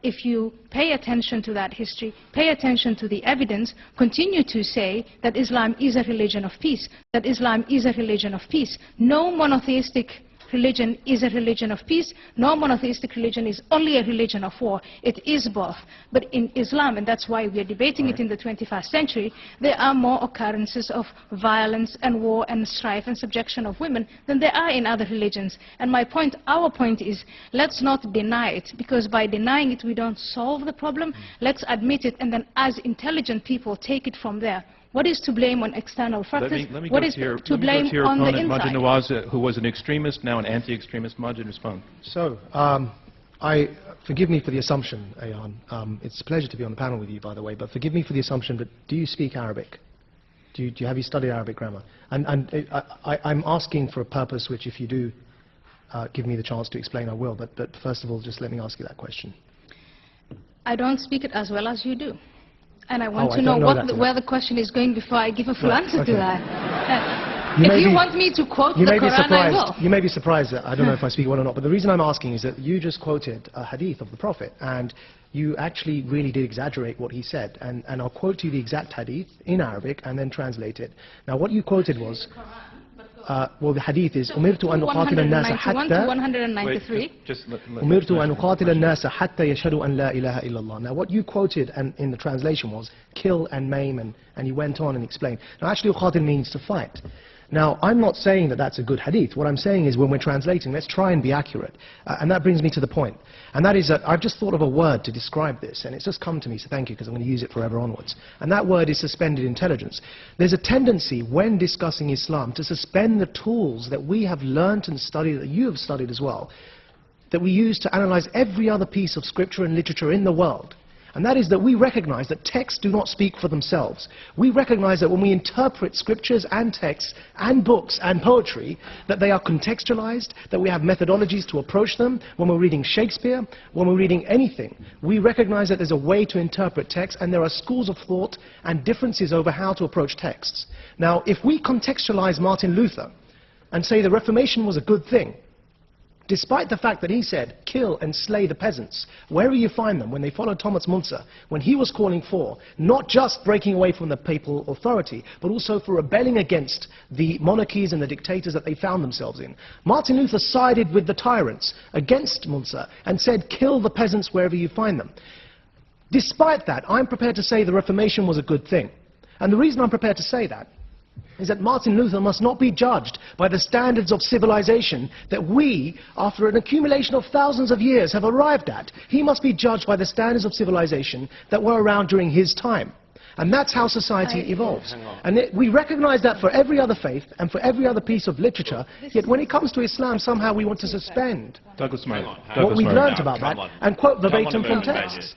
D: if you pay attention to that history, pay attention to the evidence, continue to say that Islam is a religion of peace, that Islam is a religion of peace. No monotheistic religion is a religion of peace, no monotheistic religion is only a religion of war. It is both. But in Islam, and that's why we are debating it in the 21st century, there are more occurrences of violence and war and strife and subjection of women than there are in other religions. And my point, our point is, let's not deny it, because by denying it we don't solve the problem. Let's admit it, and then as intelligent people take it from there. What is to blame on external factors? What is to blame on the inside?
B: Maajid Nawaz, who was an extremist, now an anti-extremist. Maajid, respond.
E: So, forgive me for the assumption, Ayaan. It's a pleasure to be on the panel with you, by the way, but forgive me for the assumption, but do you speak Arabic? Have you studied Arabic grammar? And I'm asking for a purpose which, if you do give me the chance to explain, I will. But first of all, just let me ask you that question.
D: I don't speak it as well as you do. And I want to know where the question is going before I give a full answer to that. If you want me to quote the Quran, I will.
E: You may be surprised that I don't know if I speak well or not, but the reason I'm asking is that you just quoted a hadith of the Prophet, and you actually really did exaggerate what he said. And I'll quote you the exact hadith in Arabic and then translate it. Now, what you quoted was... well, the hadith is أمرت أن أقاتل الناس حتى أمرت أن أقاتل الناس حتى يشهدوا أن لا إله إلا الله. Now, what you quoted and in the translation was kill and maim, and you went on and explained. Now, actually, أقاتل means to fight. Now, I'm not saying that that's a good hadith. What I'm saying is, when we're translating, let's try and be accurate. And that brings me to the point. And that is that I've just thought of a word to describe this, and it's just come to me, so thank you, because I'm going to use it forever onwards. And that word is suspended intelligence. There's a tendency, when discussing Islam, to suspend the tools that we have learnt and studied, that you have studied as well, that we use to analyze every other piece of scripture and literature in the world. And that is that we recognize that texts do not speak for themselves. We recognize that when we interpret scriptures and texts and books and poetry, that they are contextualized, that we have methodologies to approach them. When we're reading Shakespeare, when we're reading anything, we recognize that there's a way to interpret text, and there are schools of thought and differences over how to approach texts. Now, if we contextualize Martin Luther and say the Reformation was a good thing, despite the fact that he said, kill and slay the peasants, wherever you find them, when they followed Thomas Müntzer, when he was calling for not just breaking away from the papal authority, but also for rebelling against the monarchies and the dictators that they found themselves in. Martin Luther sided with the tyrants against Müntzer and said, kill the peasants wherever you find them. Despite that, I'm prepared to say the Reformation was a good thing. And the reason I'm prepared to say that is that Martin Luther must not be judged by the standards of civilization that we, after an accumulation of thousands of years, have arrived at. He must be judged by the standards of civilization that were around during his time. And that's how society evolves. And we recognize that for every other faith and for every other piece of literature, yet when it comes to Islam, somehow we want to suspend what we've learned about that and quote verbatim from texts.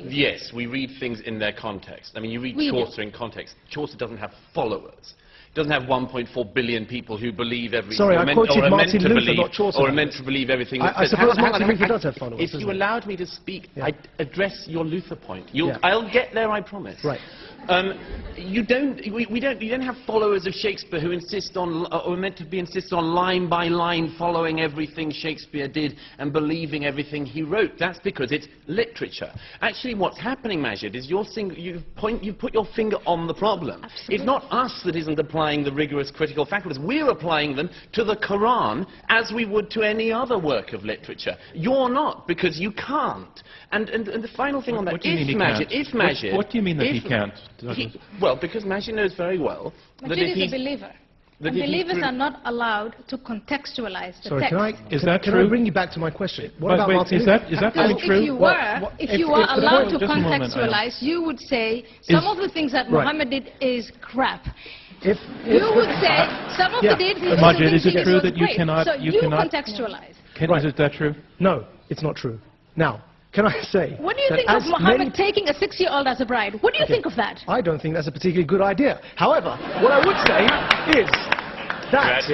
F: Yes, we read things in their context. I mean, you read Chaucer in context. Chaucer doesn't have followers. He doesn't have 1.4 billion people who believe everything.
E: Sorry, I quoted Martin Luther, not Chaucer.
F: Or are meant to believe everything.
E: I suppose Martin Luther does have followers.
F: If you allowed me to speak, I'd address your Luther point. I'll get there, I promise.
E: Right.
F: You don't have followers of Shakespeare who insist on, or are meant to insist on line by line following everything Shakespeare did and believing everything he wrote. That's because it's literature. Actually, what's happening, Maajid, is you've put your finger on the problem. Absolutely. It's not us that isn't applying the rigorous critical faculties. We're applying them to the Quran as we would to any other work of literature. You're not, because you can't. And the final thing on that, if Maajid...
B: What do you mean that he can't?
F: Well, because Maajid knows very well that
D: Maajid is a believer. And believers are not allowed to contextualize the text.
E: Can I bring you back to my question? What about Martin Luther?
B: Is that really true?
D: If you were allowed to contextualize, you would say some of the things that Muhammad did is crap. You would say some of the things
B: Maajid, is it true that you cannot...
D: So you contextualize.
B: Is that true?
E: No, it's not true. Now, can I say...
D: What do you think of Muhammad taking a 6-year-old as a bride? What do you think of that?
E: I don't think that's a particularly good idea. However, what I would say is that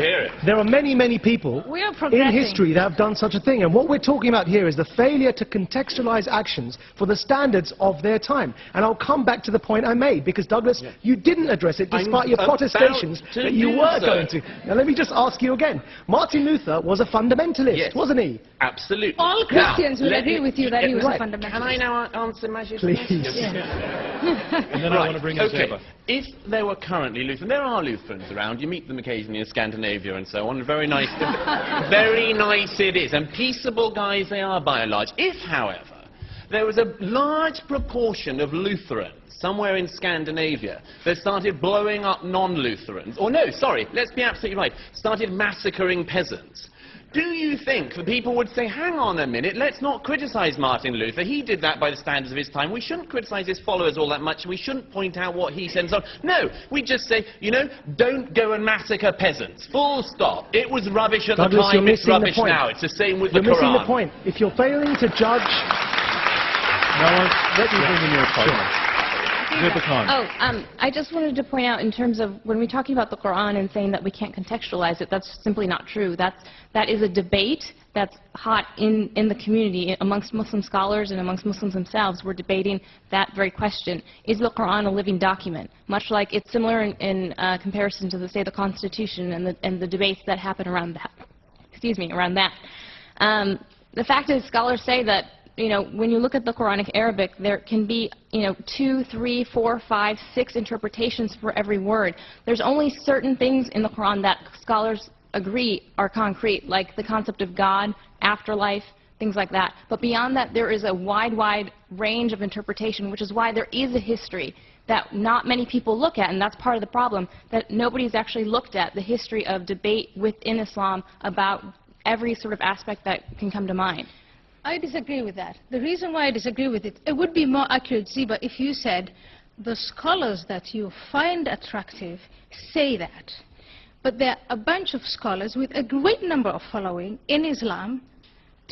E: there are many, many people in history that have done such a thing. And what we're talking about here is the failure to contextualize actions for the standards of their time. And I'll come back to the point I made, because, Douglas, you didn't address it despite your protestations that you were going to. Now, let me just ask you again. Martin Luther was a fundamentalist, wasn't he?
F: Absolutely.
D: All Christians will agree with you that he was a fundamentalist.
F: Can I now answer Maajid's
E: question?
F: Please.
B: And then I want to bring in Zeba.
F: If there were currently Lutherans, there are Lutherans around, you meet them occasionally in Scandinavia and so on. Very nice, very nice it is. And peaceable guys they are by and large. If, however, there was a large proportion of Lutherans somewhere in Scandinavia that started blowing up non-Lutherans, or no, sorry, let's be absolutely right, started massacring peasants, do you think the people would say, hang on a minute, let's not criticize Martin Luther, he did that by the standards of his time, we shouldn't criticize his followers all that much, we shouldn't point out what he said and so on. No, we just say, you know, don't go and massacre peasants, full stop. It was rubbish at the time, it's rubbish now. It's the same with the Quran.
E: You're missing the point. If you're failing to judge...
B: Let me bring in your partner. Zeba Khan.
C: I just wanted to point out in terms of when we're talking about the Quran and saying that we can't contextualize it, that's simply not true. That is a debate that's hot in the community amongst Muslim scholars and amongst Muslims themselves. We're debating that very question. Is the Quran a living document? Much like it's similar in comparison to, say, the Constitution and the debates that happen around that. Excuse me, around that. The fact is, scholars say that, you know, when you look at the Quranic Arabic, there can be, you know, 2, 3, 4, 5, 6 interpretations for every word. There's only certain things in the Quran that scholars agree are concrete, like the concept of God, afterlife, things like that. But beyond that, there is a wide range of interpretation, which is why there is a history that not many people look at, and that's part of the problem, that nobody's actually looked at the history of debate within Islam about every sort of aspect that can come to mind.
D: I disagree with that. The reason why I disagree with it, it would be more accurate, Zeba, if you said the scholars that you find attractive say that. But there are a bunch of scholars with a great number of following in Islam,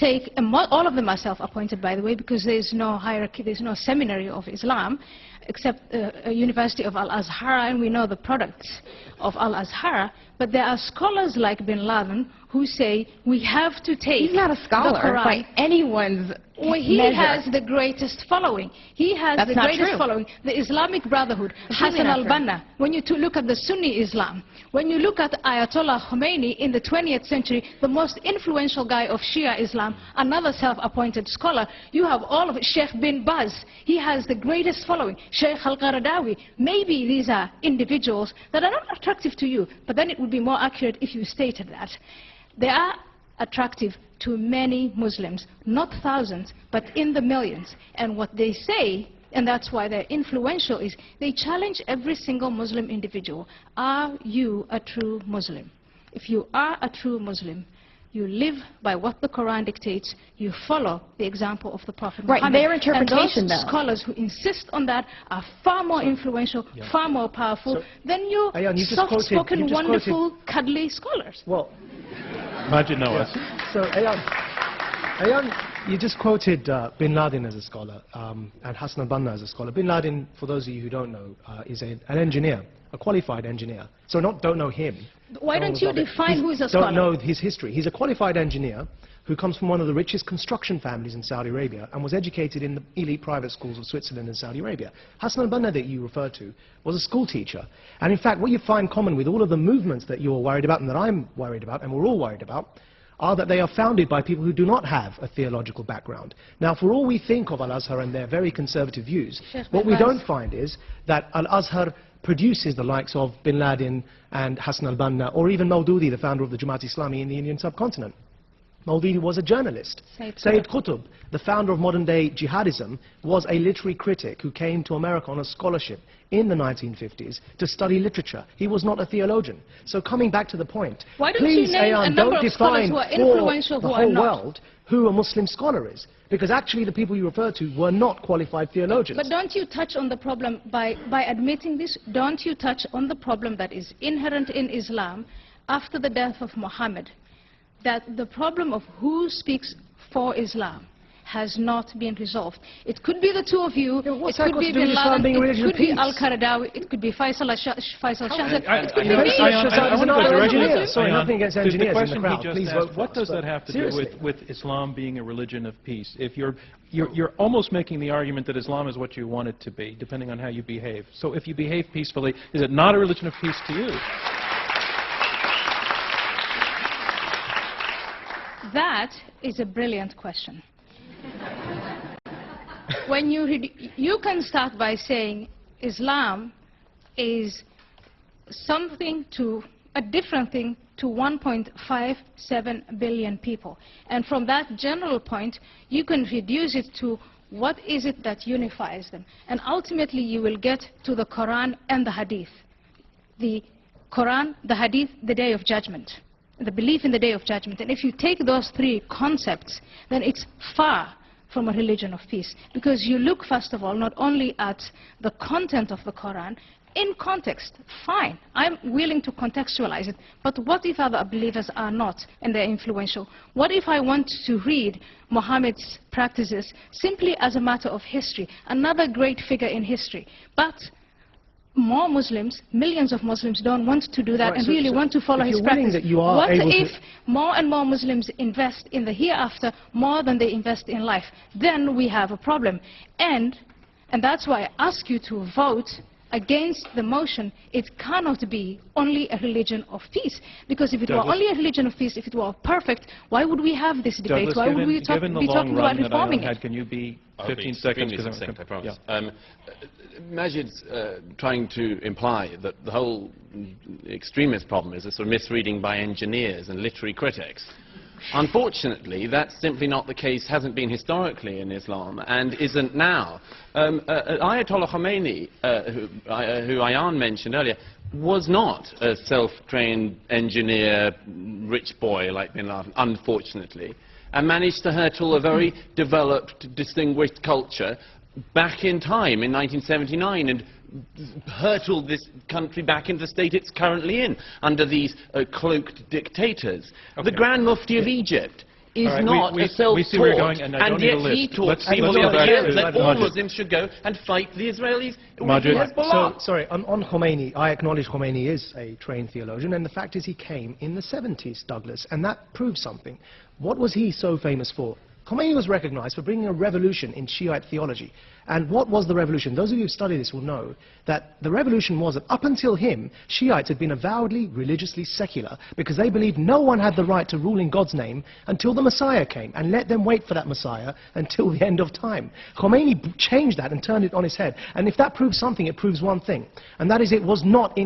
D: all of them are self-appointed, by the way, because there's no hierarchy, there's no seminary of Islam, except a University of Al-Azhar, and we know the products of Al-Azhar. But there are scholars like Bin Laden who say we have to take
C: He's not a scholar by anyone's
D: Well, he
C: measure.
D: has the greatest following. He has
C: That's
D: the
C: not
D: greatest
C: true.
D: following. The Islamic Brotherhood, Hassan
C: not true.
D: al-Banna, when you look at the Sunni Islam, when you look at Ayatollah Khomeini in the 20th century, the most influential guy of Shia Islam, another self-appointed scholar, you have all of it. Sheikh bin Baz, he has the greatest following. Sheikh al-Qaradawi, maybe these are individuals that are not attractive to you, but then it would be more accurate if you stated that. They are attractive to many Muslims, not thousands, but in the millions. And what they say, and that's why they're influential, is they challenge every single Muslim individual. Are you a true Muslim? If you are a true Muslim, you live by what the Quran dictates, you follow the example of the Prophet Muhammad.
C: Their interpretation,
D: and those
C: though.
D: scholars who insist on that are far more influential, far more powerful than you
E: Ayaan, you just
D: soft-spoken,
E: quoted-
D: wonderful, cuddly scholars.
E: Well,
B: Maajid Nawaz.
E: so Ayaan, you just quoted Bin Laden as a scholar and Hassan al-Banna as a scholar. Bin Laden, for those of you who don't know, is an engineer, a qualified engineer. So don't know him.
D: Why don't you define who is a scholar?
E: Don't know his history. He's a qualified engineer who comes from one of the richest construction families in Saudi Arabia and was educated in the elite private schools of Switzerland and Saudi Arabia. Hassan al-Banna that you referred to was a school teacher. And in fact, what you find common with all of the movements that you're worried about and that I'm worried about and we're all worried about are that they are founded by people who do not have a theological background. Now, for all we think of Al-Azhar and their very conservative views, what we don't find is that Al-Azhar produces the likes of Bin Laden and Hassan al-Banna, or even Maududi, the founder of the Jamaat Islami in the Indian subcontinent. Maududi was a journalist. Sayyid Qutb, the founder of modern-day jihadism, was a literary critic who came to America on a scholarship in the 1950s to study literature. He was not a theologian. So coming back to the point,
D: Why don't
E: please,
D: you name
E: Ayaan,
D: a number
E: don't
D: of scholars
E: define
D: who are
E: for
D: influential
E: the
D: who are
E: whole
D: not?
E: world who a Muslim scholar is. Because actually the people you refer to were not qualified theologians.
D: But don't you touch on the problem by admitting this? Don't you touch on the problem that is inherent in Islam after the death of Muhammad, that the problem of who speaks for Islam has not been resolved? It could be the two of you, it could be Bin Laden, it could be Al-Qaradawi, it could be Faisal Shahzad, it could be me.
B: I want to go directly.
E: Sorry, nothing against
B: The
E: engineers in the
B: question
E: crowd.
B: he just
E: Please
B: asked,
E: vote for
B: what
E: us,
B: does
E: but
B: that have to
E: seriously.
B: do with Islam being a religion of peace? If you're almost making the argument that Islam is what you want it to be, depending on how you behave. So if you behave peacefully, is it not a religion of peace to you?
D: That is a brilliant question. When you can start by saying Islam is something to a different thing to 1.57 billion people. And from that general point, you can reduce it to what is it that unifies them. And ultimately, you will get to the Quran and the Hadith. The Quran, the Hadith, the Day of Judgment, the belief in the Day of Judgment. And if you take those three concepts, then it's far from a religion of peace. Because you look, first of all, not only at the content of the Quran, in context, fine, I'm willing to contextualize it, but what if other believers are not and they're influential? What if I want to read Muhammad's practices simply as a matter of history, another great figure in history, but more Muslims, millions of Muslims don't want to do that and really want to follow his practice. What if more and more Muslims invest in the hereafter more than they invest in life? Then we have a problem. And that's why I ask you to vote against the motion. It cannot be only a religion of peace. Because if it were only a religion of peace, if it were perfect, why would we have this debate? Why would we be talking about reforming it?
B: Can you be 15
F: seconds?
B: seconds?
F: I promise.
B: Yeah.
F: Majid's trying to imply that the whole extremist problem is a sort of misreading by engineers and literary critics. Unfortunately, that's simply not the case, hasn't been historically in Islam, and isn't now. Ayatollah Khomeini, who Ayaan mentioned earlier, was not a self-trained engineer, rich boy like Bin Laden, unfortunately, and managed to hurtle a very developed, distinguished culture back in time in 1979 and hurtled this country back into the state it's currently in under these cloaked dictators. Okay. The Grand Mufti of Egypt is not a self-taught, and yet he taught people that all Muslims should go and fight the Israelis with Hezbollah.
E: So, sorry, on Khomeini, I acknowledge Khomeini is a trained theologian, and the fact is he came in the 70s, Douglas, and that proves something. What was he so famous for? Khomeini was recognized for bringing a revolution in Shiite theology. And what was the revolution? Those of you who study this will know that the revolution was that up until him, Shiites had been avowedly religiously secular because they believed no one had the right to rule in God's name until the Messiah came, and let them wait for that Messiah until the end of time. Khomeini changed that and turned it on its head. And if that proves something, it proves one thing, and that is it was not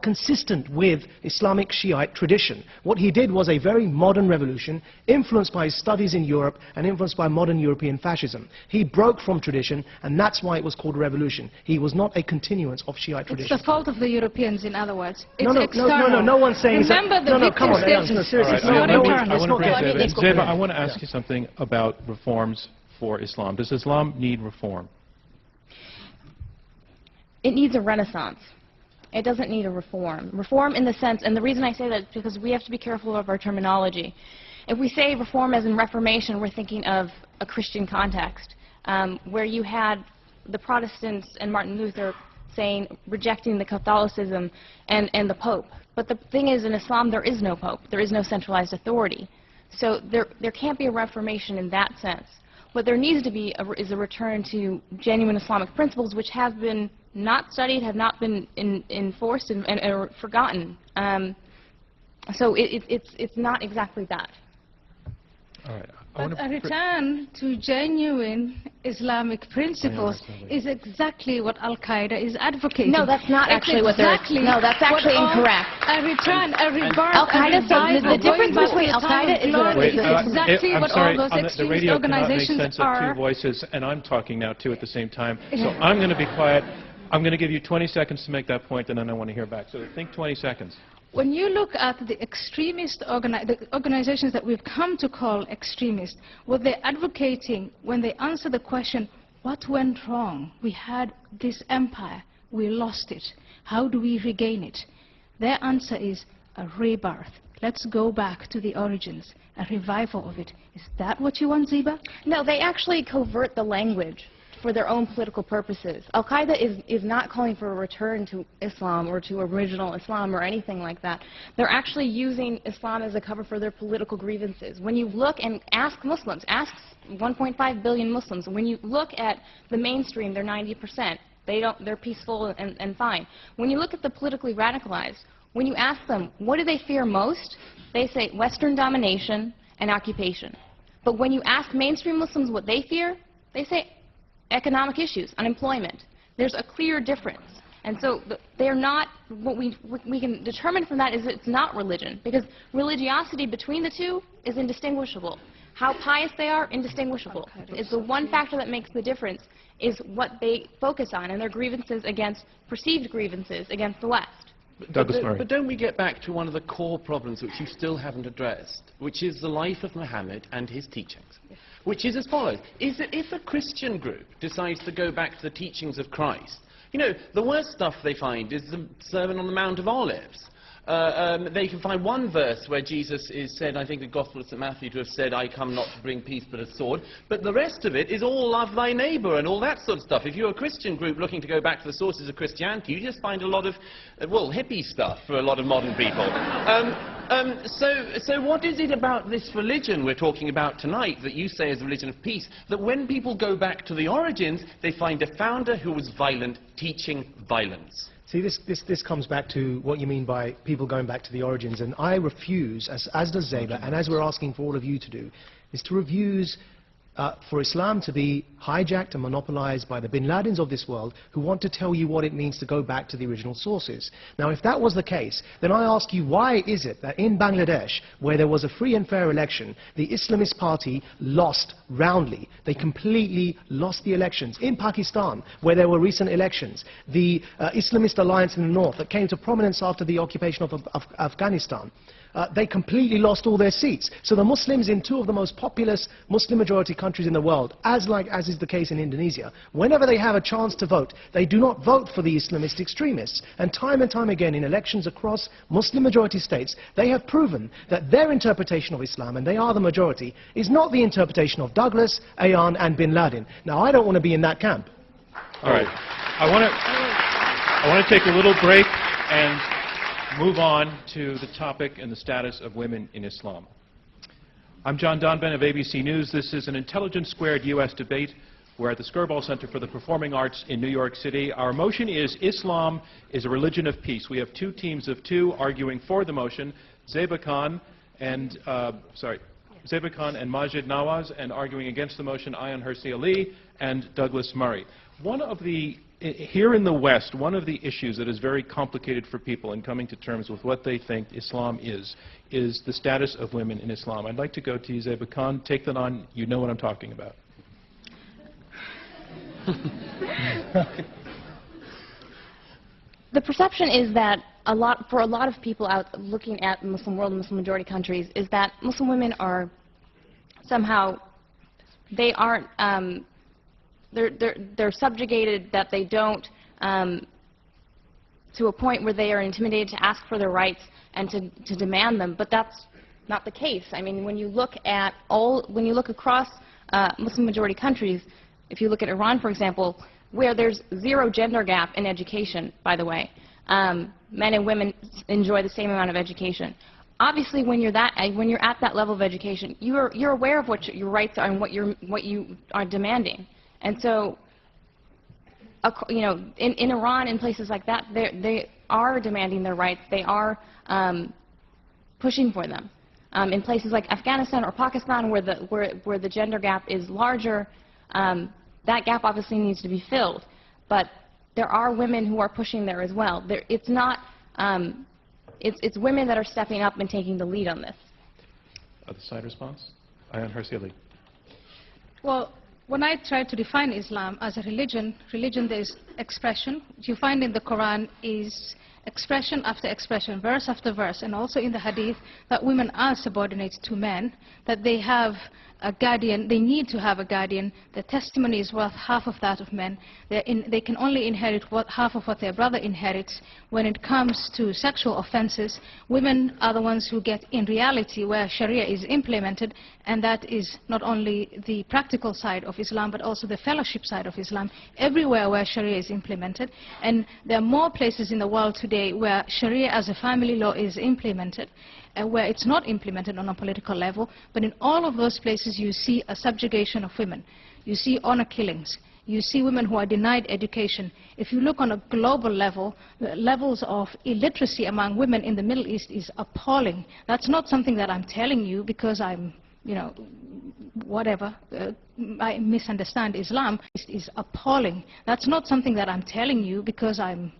E: consistent with Islamic Shiite tradition. What he did was a very modern revolution, influenced by his studies in Europe and influenced by modern European fascism. He broke from tradition, and that's why it was called a revolution. He was not a continuance of Shiite tradition.
D: It's the fault of the Europeans, in other words. It's
E: no one's saying that.
D: Remember the
E: come on, seriously.
B: Zeba, I want to ask you something about reforms for Islam. Does Islam need reform?
C: It needs a renaissance. It doesn't need a reform. Reform in the sense, and the reason I say that is because we have to be careful of our terminology. If we say reform as in Reformation, we're thinking of a Christian context, where you had the Protestants and Martin Luther saying, rejecting the Catholicism and the Pope. But the thing is, in Islam, there is no Pope. There is no centralized authority. So there can't be a reformation in that sense. What there needs to be is a return to genuine Islamic principles, which have been not studied, have not been enforced, and are forgotten. So it's not exactly that.
B: All right.
D: But a return to genuine Islamic principles is exactly what Al-Qaeda is advocating.
C: No, that's not actually what they're... No, that's actually incorrect.
D: A return, a rebirth,
C: Al-Qaeda, the difference between Al-Qaeda
D: is exactly what all those extremist organizations
B: are. The radio cannot make sense of two voices, and I'm talking now, too, at the same time. So I'm going to be quiet. I'm going to give you 20 seconds to make that point, and then I want to hear back. So think 20 seconds.
D: When you look at the extremist the organizations that we've come to call extremist, what they're advocating when they answer the question, what went wrong? We had this empire, we lost it. How do we regain it? Their answer is a rebirth. Let's go back to the origins, a revival of it. Is that what you want, Zeba?
C: No, they actually covert the language for their own political purposes. Al-Qaeda is not calling for a return to Islam or to original Islam or anything like that. They're actually using Islam as a cover for their political grievances. When you look and ask Muslims, ask 1.5 billion Muslims, when you look at the mainstream, they're 90%. They're peaceful and fine. When you look at the politically radicalized, when you ask them, what do they fear most? They say Western domination and occupation. But when you ask mainstream Muslims what they fear, they say economic issues, unemployment. There's a clear difference. And so they're not, what we can determine from that is it's not religion, because religiosity between the two is indistinguishable. How pious they are, indistinguishable. It's the one factor that makes the difference is what they focus on and their grievances against, perceived grievances against the West.
F: But don't we get back to one of the core problems which you still haven't addressed, which is the life of Muhammad and his teachings, which is as follows. Is that if a Christian group decides to go back to the teachings of Christ, you know, the worst stuff they find is the Sermon on the Mount of Olives. They can find one verse where Jesus is said, I think the Gospel of St. Matthew, to have said, I come not to bring peace but a sword. But the rest of it is all love thy neighbour and all that sort of stuff. If you're a Christian group looking to go back to the sources of Christianity, you just find a lot of, well, hippie stuff for a lot of modern people. So what is it about this religion we're talking about tonight that you say is a religion of peace, that when people go back to the origins, they find a founder who was violent, teaching violence?
E: See, this comes back to what you mean by people going back to the origins, and I refuse, as does Zeba, and as we're asking for all of you to do, is to refuse for Islam to be hijacked and monopolized by the bin Ladens of this world who want to tell you what it means to go back to the original sources. Now, if that was the case, then I ask you, why is it that in Bangladesh, where there was a free and fair election, the Islamist party lost roundly? They completely lost the elections. In Pakistan, where there were recent elections, the Islamist alliance in the north that came to prominence after the occupation of Afghanistan, they completely lost all their seats. So the Muslims in two of the most populous Muslim-majority countries in the world, as is the case in Indonesia, whenever they have a chance to vote, they do not vote for the Islamist extremists. And time again in elections across Muslim-majority states, they have proven that their interpretation of Islam, and they are the majority, is not the interpretation of Douglas, Ayaan and bin Laden. Now, I don't want to be in that camp.
B: All right. I want to take a little break and move on to the topic and the status of women in Islam. I'm John Donvan of ABC News. This is an Intelligence Squared U.S. debate. We're at the Skirball Center for the Performing Arts in New York City. Our motion is Islam is a religion of peace. We have two teams of two arguing for the motion, Zeba Khan and Maajid Nawaz, and arguing against the motion, Ayaan Hirsi Ali and Douglas Murray. Here in the West, one of the issues that is very complicated for people in coming to terms with what they think Islam is the status of women in Islam. I'd like to go to you, Zeba Khan. Take that on. You know what I'm talking about.
C: The perception is that for a lot of people out looking at the Muslim world and Muslim majority countries is that Muslim women are somehow, they aren't, they're subjugated, that they don't, to a point where they are intimidated to ask for their rights and to demand them. But that's not the case. I mean, when you look across Muslim majority countries, if you look at Iran, for example, where there's zero gender gap in education, by the way, men and women enjoy the same amount of education. Obviously, when you're at that level of education, you're aware of what your rights are and what you are demanding. And so, you know, in Iran and places like that, they are demanding their rights. They are pushing for them. In places like Afghanistan or Pakistan, where the gender gap is larger, that gap obviously needs to be filled. But there are women who are pushing there as well. It's not. It's women that are stepping up and taking the lead on this.
B: Other side response? Ayaan Hirsi Ali.
D: Well, when I try to define Islam as a religion, there is expression. What you find in the Quran is expression after expression, verse after verse, and also in the Hadith, that women are subordinate to men, that they have a guardian, they need to have a guardian. Their testimony is worth half of that of men. They can only inherit half of what their brother inherits. When it comes to sexual offenses, women are the ones who get, in reality, where Sharia is implemented, and that is not only the practical side of Islam, but also the fellowship side of Islam, everywhere where Sharia is implemented. And there are more places in the world today where Sharia as a family law is implemented, where it's not implemented on a political level, but in all of those places you see a subjugation of women. You see honor killings. You see women who are denied education. If you look on a global level, the levels of illiteracy among women in the Middle East is appalling. That's not something that I'm telling you because I'm, you know, whatever, I misunderstand Islam. It is appalling. That's not something that I'm telling you because I'm,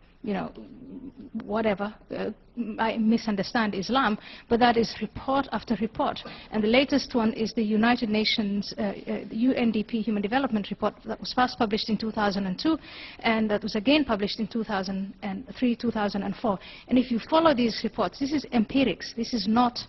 D: whatever, I misunderstand Islam, but that is report after report. And the latest one is the United Nations UNDP Human Development Report that was first published in 2002, and that was again published in 2003, 2004. And if you follow these reports, this is empirics. This is not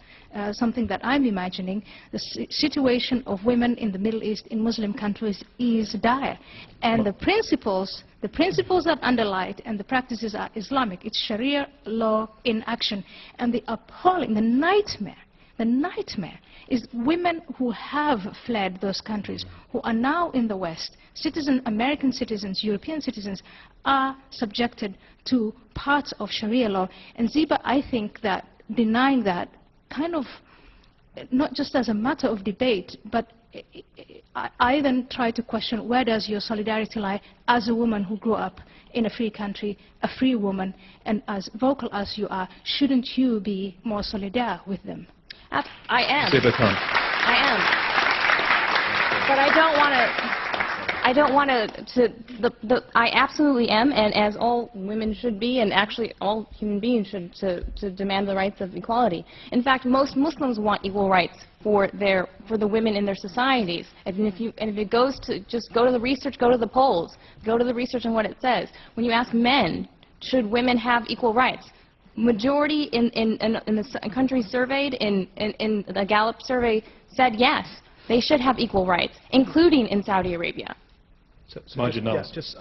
D: something that I'm imagining. The situation of women in the Middle East, in Muslim countries, is dire. And the principles that underlie it and the practices are Islamic. It's Sharia law in action. And the appalling, the nightmare is women who have fled those countries, who are now in the West, American citizens, European citizens, are subjected to parts of Sharia law. And Zeba, I think that denying that kind of, not just as a matter of debate, but I then try to question, where does your solidarity lie as a woman who grew up in a free country, a free woman, and as vocal as you are, shouldn't you be more solidar with them?
C: I am.
B: Zeba Khan.
C: I am. But I absolutely am, and as all women should be, and actually all human beings should, to demand the rights of equality. In fact, most Muslims want equal rights for the women in their societies. And if it goes to, just go to the research, go to the polls, go to the research on what it says. When you ask men, should women have equal rights? Majority in the countries surveyed, in the Gallup survey, said yes, they should have equal rights, including in Saudi Arabia.
B: Maajid Nawaz.
E: Yes,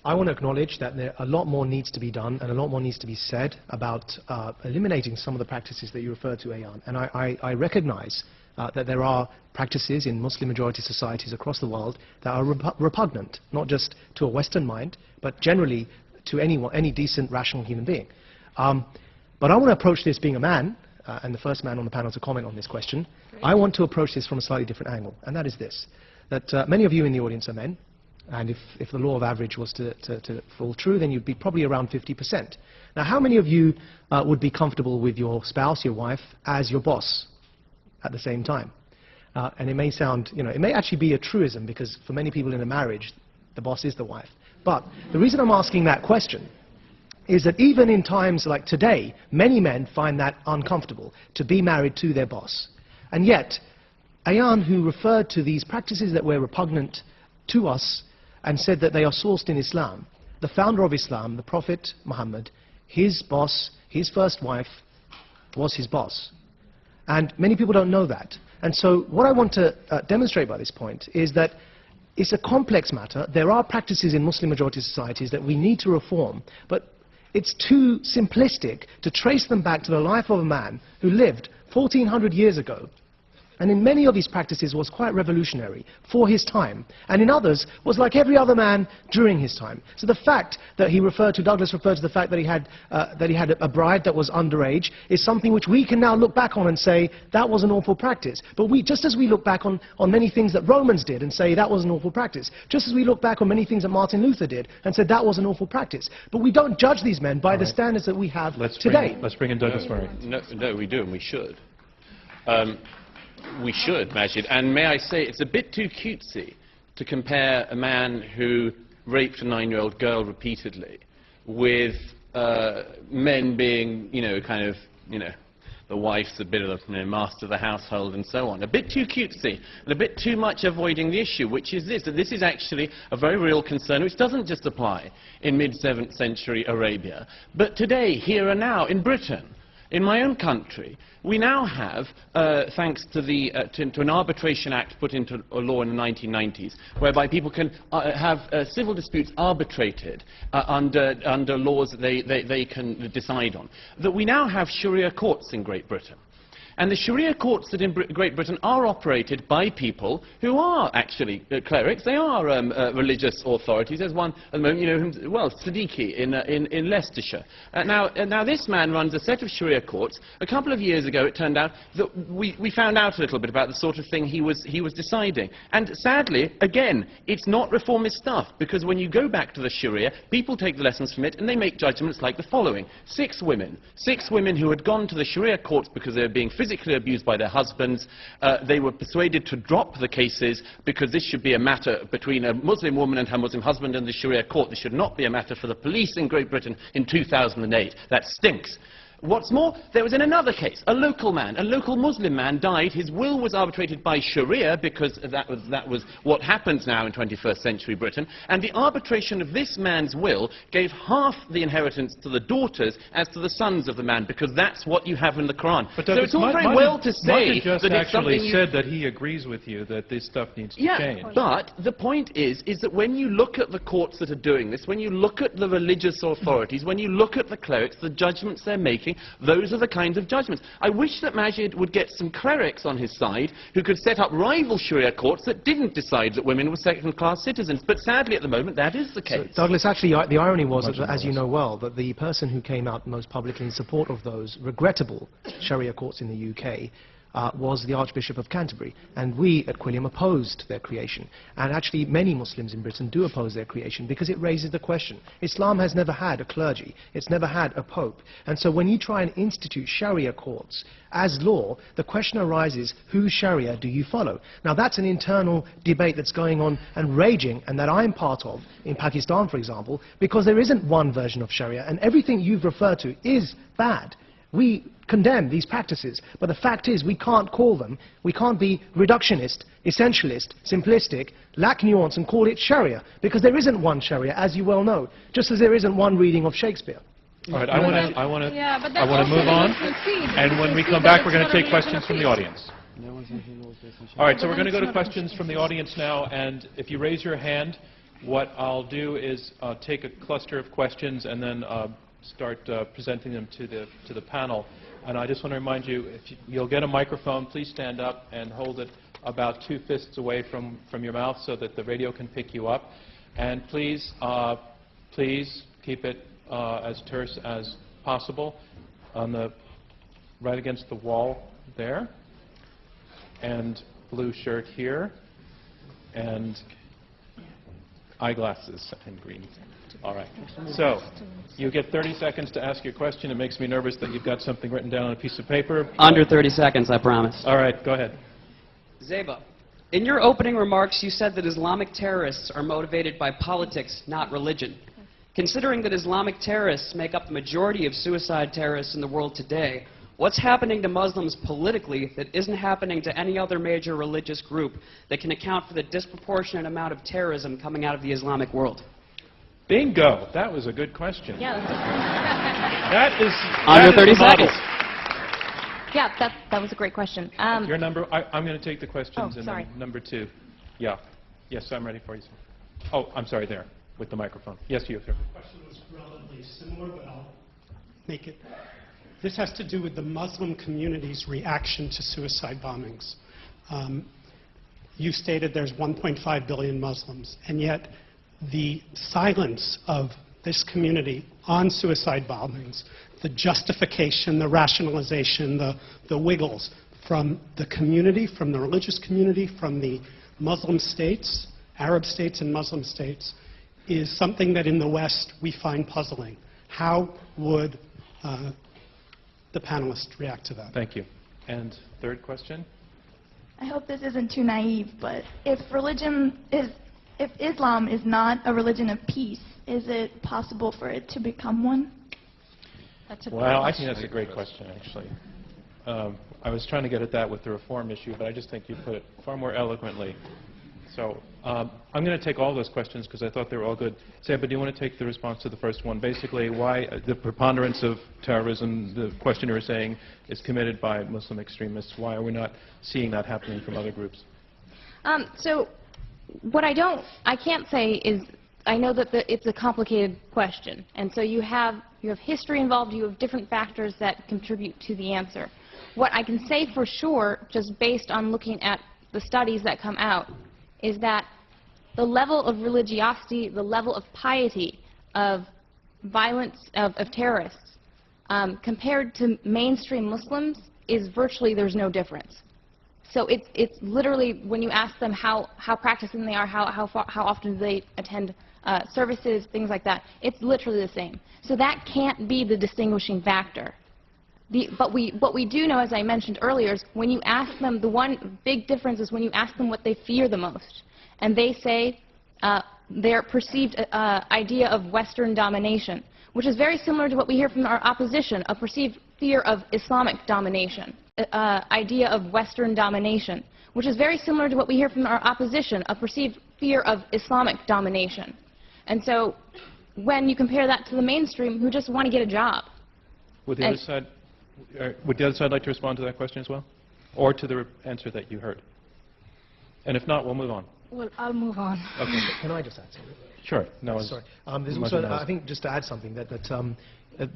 E: I want to acknowledge that a lot more needs to be done and a lot more needs to be said about eliminating some of the practices that you referred to, Ayaan. And I recognize that there are practices in Muslim-majority societies across the world that are repugnant, not just to a Western mind, but generally to any decent, rational human being. But I want to approach this being a man, and the first man on the panel to comment on this question. I want to approach this from a slightly different angle, and that is this, that many of you in the audience are men, and if the law of average was to fall true, then you'd be probably around 50%. Now, how many of you would be comfortable with your spouse, your wife, as your boss at the same time? And it may sound, it may actually be a truism, because for many people in a marriage, the boss is the wife. But the reason I'm asking that question is that even in times like today, many men find that uncomfortable, to be married to their boss. And yet, Ayaan, who referred to these practices that were repugnant to us and said that they are sourced in Islam, the founder of Islam, the Prophet Muhammad, his boss, his first wife, was his boss. And many people don't know that. And so what I want to demonstrate by this point is that it's a complex matter. There are practices in Muslim-majority societies that we need to reform, but it's too simplistic to trace them back to the life of a man who lived 1400 years ago, and in many of his practices was quite revolutionary for his time, and in others was like every other man during his time. So the fact that Douglas referred to the fact that he had a bride that was underage is something which we can now look back on and say that was an awful practice. But just as we look back on many things that Romans did and say that was an awful practice, just as we look back on many things that Martin Luther did and said that was an awful practice. But we don't judge these men by the standards that we have today.
B: Let's bring in Douglas Murray.
F: No, we do, and we should. We should, Maajid. And may I say, it's a bit too cutesy to compare a man who raped a 9-year-old girl repeatedly with men being, the wife's a bit of the master of the household and so on. A bit too cutesy and a bit too much avoiding the issue, which is this, that this is actually a very real concern which doesn't just apply in mid-7th century Arabia, but today, here and now, in Britain. In my own country, we now have, thanks to an arbitration act put into a law in the 1990s, whereby people can have civil disputes arbitrated under laws that they can decide on, that we now have Sharia courts in Great Britain. And the Sharia courts that in Great Britain are operated by people who are actually clerics. They are religious authorities. There's one at the moment, Siddiqui in Leicestershire. Now this man runs a set of Sharia courts. A couple of years ago, it turned out that we found out a little bit about the sort of thing he was deciding. And sadly, again, it's not reformist stuff, because when you go back to the Sharia, people take the lessons from it and they make judgments like the following: 6 women who had gone to the Sharia courts because they were being physically physically abused by their husbands. They were persuaded to drop the cases because this should be a matter between a Muslim woman and her Muslim husband and the Sharia court. This should not be a matter for the police in Great Britain in 2008. That stinks. What's more, there was in another case, a local Muslim man died. His will was arbitrated by Sharia because that was what happens now in 21st century Britain. And the arbitration of this man's will gave half the inheritance to the daughters as to the sons of the man, because that's what you have in the Quran.
B: But
F: so it's all very well to say
B: just
F: that it's something
B: actually said that he agrees with you that this stuff needs to change.
F: But the point is that when you look at the courts that are doing this, when you look at the religious authorities, when you look at the clerics, the judgments they're making, those are the kinds of judgments. I wish that Maajid would get some clerics on his side who could set up rival Sharia courts that didn't decide that women were second-class citizens. But sadly, at the moment, that is the case.
E: So, Douglas, actually, the irony was, that, as you know well, that the person who came out most publicly in support of those regrettable Sharia courts in the UK was the Archbishop of Canterbury, and we at Quilliam opposed their creation. And actually many Muslims in Britain do oppose their creation because it raises the question. Islam has never had a clergy, it's never had a pope, and so when you try and institute Sharia courts as law, the question arises, whose Sharia do you follow? Now that's an internal debate that's going on and raging, and that I'm part of in Pakistan, for example, because there isn't one version of Sharia, and everything you've referred to is bad. We condemn these practices, but the fact is we can't call them, we can't be reductionist, essentialist, simplistic, lack nuance and call it Sharia, because there isn't one Sharia, as you well know, just as there isn't one reading of Shakespeare.
B: All right, I want to move on, and when we come back we're going to take questions from the audience. All right, so we're going to go to questions from the audience now, and if you raise your hand, what I'll do is take a cluster of questions and then start presenting them to the panel. And I just want to remind you, if you'll get a microphone, please stand up and hold it about 2 fists away from your mouth so that the radio can pick you up. And please keep it as terse as possible, right against the wall there, and blue shirt here, and eyeglasses and green. All right. So you get 30 seconds to ask your question. It makes me nervous that you've got something written down on a piece of paper.
G: Under 30 seconds, I promise.
B: All right, go ahead.
G: Zeba, in your opening remarks, you said that Islamic terrorists are motivated by politics, not religion. Considering that Islamic terrorists make up the majority of suicide terrorists in the world today, what's happening to Muslims politically that isn't happening to any other major religious group that can account for the disproportionate amount of terrorism coming out of the Islamic world?
B: Bingo. That was a good question.
C: Yeah,
B: that is
G: under 30 seconds.
C: Yeah, that was a great question.
B: Your number. I'm going to take the questions.
C: Oh, sorry.
B: Then number 2. Yeah. Yes, I'm ready for you, sir. Oh, I'm sorry. There, with the microphone. Yes, you, sir.
H: The question was relatively similar, but I'll make it. This has to do with the Muslim community's reaction to suicide bombings. You stated there's 1.5 billion Muslims, and yet the silence of this community on suicide bombings, the justification, the rationalization, the wiggles from the community, from the religious community, from the Muslim states, Arab states and Muslim states, is something that in the West we find puzzling. How would the panelists react to that?
B: Thank you. And third question?
I: I hope this isn't too naive, but if Islam is not a religion of peace, is it possible for it to become one?
B: Well, I think that's a great question, actually. I was trying to get at that with the reform issue, but I just think you put it far more eloquently. So I'm going to take all those questions because I thought they were all good. Zeba, do you want to take the response to the first one? Basically, why the preponderance of terrorism, the questioner is saying, is committed by Muslim extremists. Why are we not seeing that happening from other groups?
C: So what I can't say is, I know that it's a complicated question, and so you have history involved, you have different factors that contribute to the answer. What I can say for sure, just based on looking at the studies that come out, is that the level of religiosity, the level of piety of violence of terrorists compared to mainstream Muslims is virtually, there's no difference. So it's literally, when you ask them how practicing they are, how often do they attend services, things like that, it's literally the same. So that can't be the distinguishing factor. What we do know, as I mentioned earlier, is when you ask them, the one big difference is when you ask them what they fear the most. And they say their perceived idea of Western domination, which is very similar to what we hear from our opposition, a perceived fear of Islamic domination. Idea of Western domination, which is very similar to what we hear from our opposition, a perceived fear of Islamic domination. And so when you compare that to the mainstream, who just want to get a job.
B: Would the other side like to respond to that question as well? Or to the answer that you heard? And if not, we'll move on.
D: Well, I'll move on.
B: Okay.
E: Can I just add something?
B: Sure. No,
E: sorry. There's also, I think, just to add something, that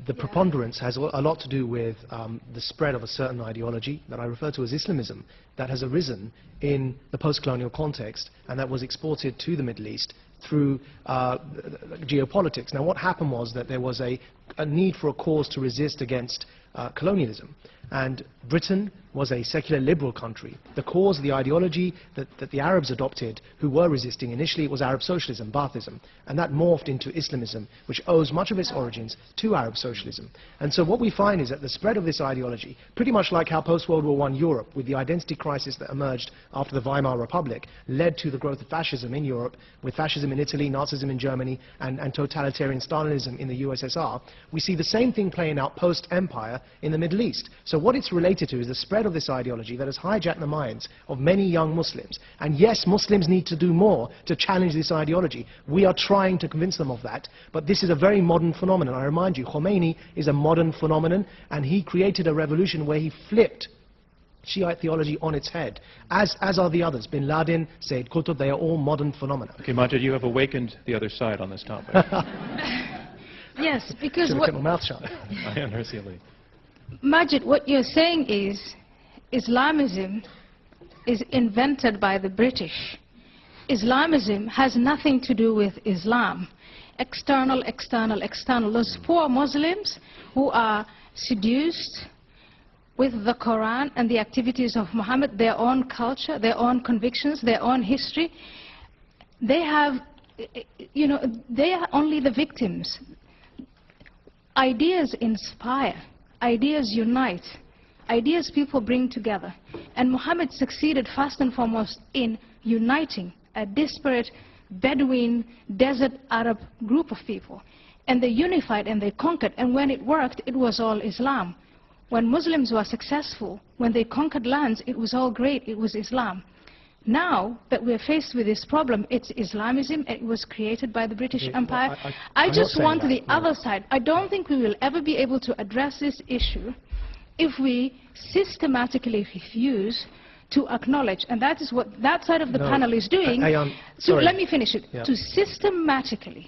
E: the preponderance has a lot to do with the spread of a certain ideology that I refer to as Islamism, that has arisen in the post-colonial context and that was exported to the Middle East through geopolitics. Now, what happened was that there was a need for a cause to resist against colonialism. And Britain was a secular liberal country. The cause, the ideology that the Arabs adopted, who were resisting, initially it was Arab socialism, Baathism, and that morphed into Islamism, which owes much of its origins to Arab socialism. And so what we find is that the spread of this ideology, pretty much like how post-World War I Europe, with the identity crisis that emerged after the Weimar Republic, led to the growth of fascism in Europe, with fascism in Italy, Nazism in Germany, and totalitarian Stalinism in the USSR, we see the same thing playing out post-empire in the Middle East. So what it's related to is the spread of this ideology that has hijacked the minds of many young Muslims. And yes, Muslims need to do more to challenge this ideology. We are trying to convince them of that, but this is a very modern phenomenon. I remind you, Khomeini is a modern phenomenon, and he created a revolution where he flipped Shiite theology on its head, as are the others. Bin Laden, Sayyid Qutb, they are all modern phenomena.
B: Okay, Maajid, you have awakened the other side on this topic.
D: Yes, because
E: should have kept my mouth shut.
B: Ayaan Hirsi Ali.
D: Maajid, what you're saying is Islamism is invented by the British. Islamism has nothing to do with Islam. External, external, external. Those poor Muslims who are seduced with the Quran and the activities of Muhammad, their own culture, their own convictions, their own history, they have, they are only the victims. Ideas inspire. Ideas unite. Ideas people bring together. And Muhammad succeeded first and foremost in uniting a disparate Bedouin desert Arab group of people. And they unified and they conquered. And when it worked, it was all Islam. When Muslims were successful, when they conquered lands, it was all great. It was Islam. Now that we're faced with this problem, it's Islamism. It was created by the British Empire. I just want the other side. I don't think we will ever be able to address this issue if we systematically refuse to acknowledge, and that is what that side of the panel is doing. So let me finish it. Yeah. To systematically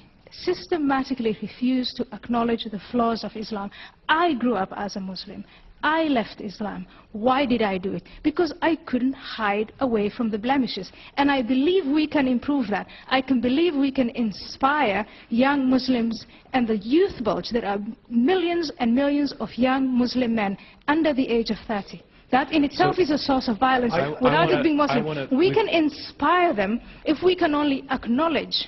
D: refuse to acknowledge the flaws of Islam. I grew up as a Muslim. I left Islam. Why did I do it? Because I couldn't hide away from the blemishes. And I believe we can improve that. I can believe we can inspire young Muslims and the youth bulge. There are millions and millions of young Muslim men under the age of 30. That in itself is a source of violence without it being Muslim. We can inspire them if we can only acknowledge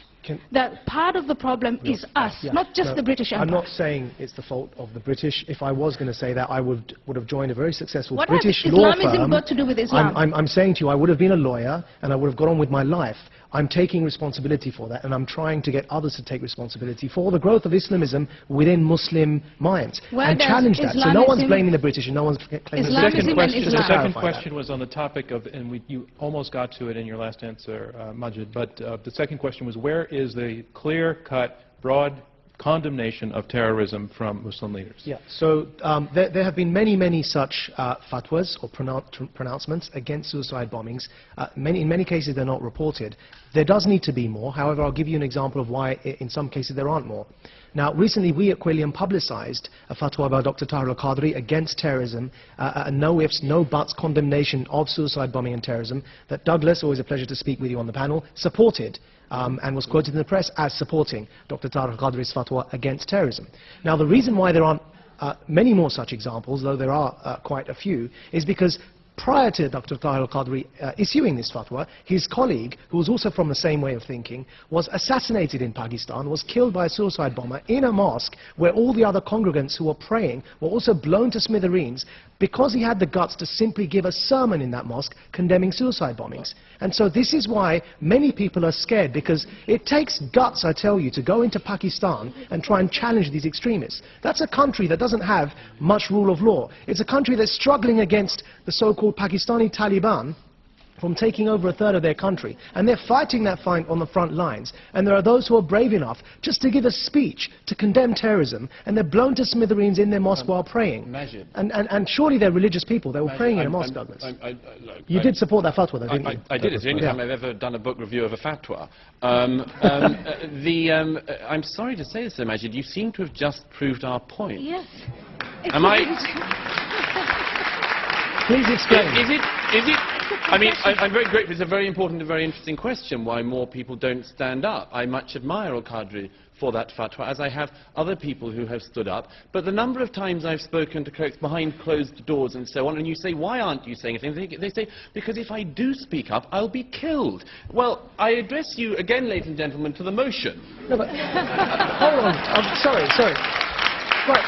D: that part of the problem is us, not just the British Empire.
E: I'm not saying it's the fault of the British. If I was going to say that, I would have joined a very successful British law firm.
D: What has Islamism got to do with Islam?
E: I'm saying to you, I would have been a lawyer and I would have got on with my life. I'm taking responsibility for that, and I'm trying to get others to take responsibility for the growth of Islamism within Muslim minds and challenge that. So no one's blaming the British and no one's claiming
B: the second question was on the topic of, and you almost got to it in your last answer, Maajid, but the second question was, where is the clear-cut, broad condemnation of terrorism from Muslim leaders?
E: Yeah, so there have been many such fatwas or pronouncements against suicide bombings. In many cases they're not reported. There does need to be more. However, I'll give you an example of why in some cases there aren't more. Now, recently we at Quilliam publicized a fatwa by Dr. Tahir al-Qadri against terrorism, a no ifs, no buts condemnation of suicide bombing and terrorism that Douglas, always a pleasure to speak with you on the panel, supported. And was quoted in the press as supporting Dr. Tahir al-Qadri's fatwa against terrorism. Now, the reason why there aren't many more such examples, though there are quite a few, is because prior to Dr. Tahir al-Qadri issuing this fatwa, his colleague, who was also from the same way of thinking, was assassinated in Pakistan, was killed by a suicide bomber in a mosque where all the other congregants who were praying were also blown to smithereens because he had the guts to simply give a sermon in that mosque condemning suicide bombings. And so this is why many people are scared, because it takes guts, I tell you, to go into Pakistan and try and challenge these extremists. That's a country that doesn't have much rule of law. It's a country that's struggling against the so-called Pakistani Taliban from taking over a third of their country. And they're fighting that fight on the front lines. And there are those who are brave enough just to give a speech to condemn terrorism, and they're blown to smithereens in their mosque while praying.
F: Maajid.
E: And surely they're religious people. They were praying in a mosque, Douglas. You did support that fatwa, though, didn't you?
F: I did. It's the only time I've ever done a book review of a fatwa. I'm sorry to say this, Sir Maajid, you seem to have just proved our point.
D: Yes.
F: Am I...
E: Please explain.
F: Is it? I mean, I'm very grateful. It's a very important and very interesting question, why more people don't stand up. I much admire al-Qadri for that fatwa, as I have other people who have stood up. But the number of times I've spoken to clerics behind closed doors and so on, and you say, why aren't you saying anything? They say, because if I do speak up, I'll be killed. Well, I address you again, ladies and gentlemen, to the motion.
E: No, but hold on. Sorry. Right,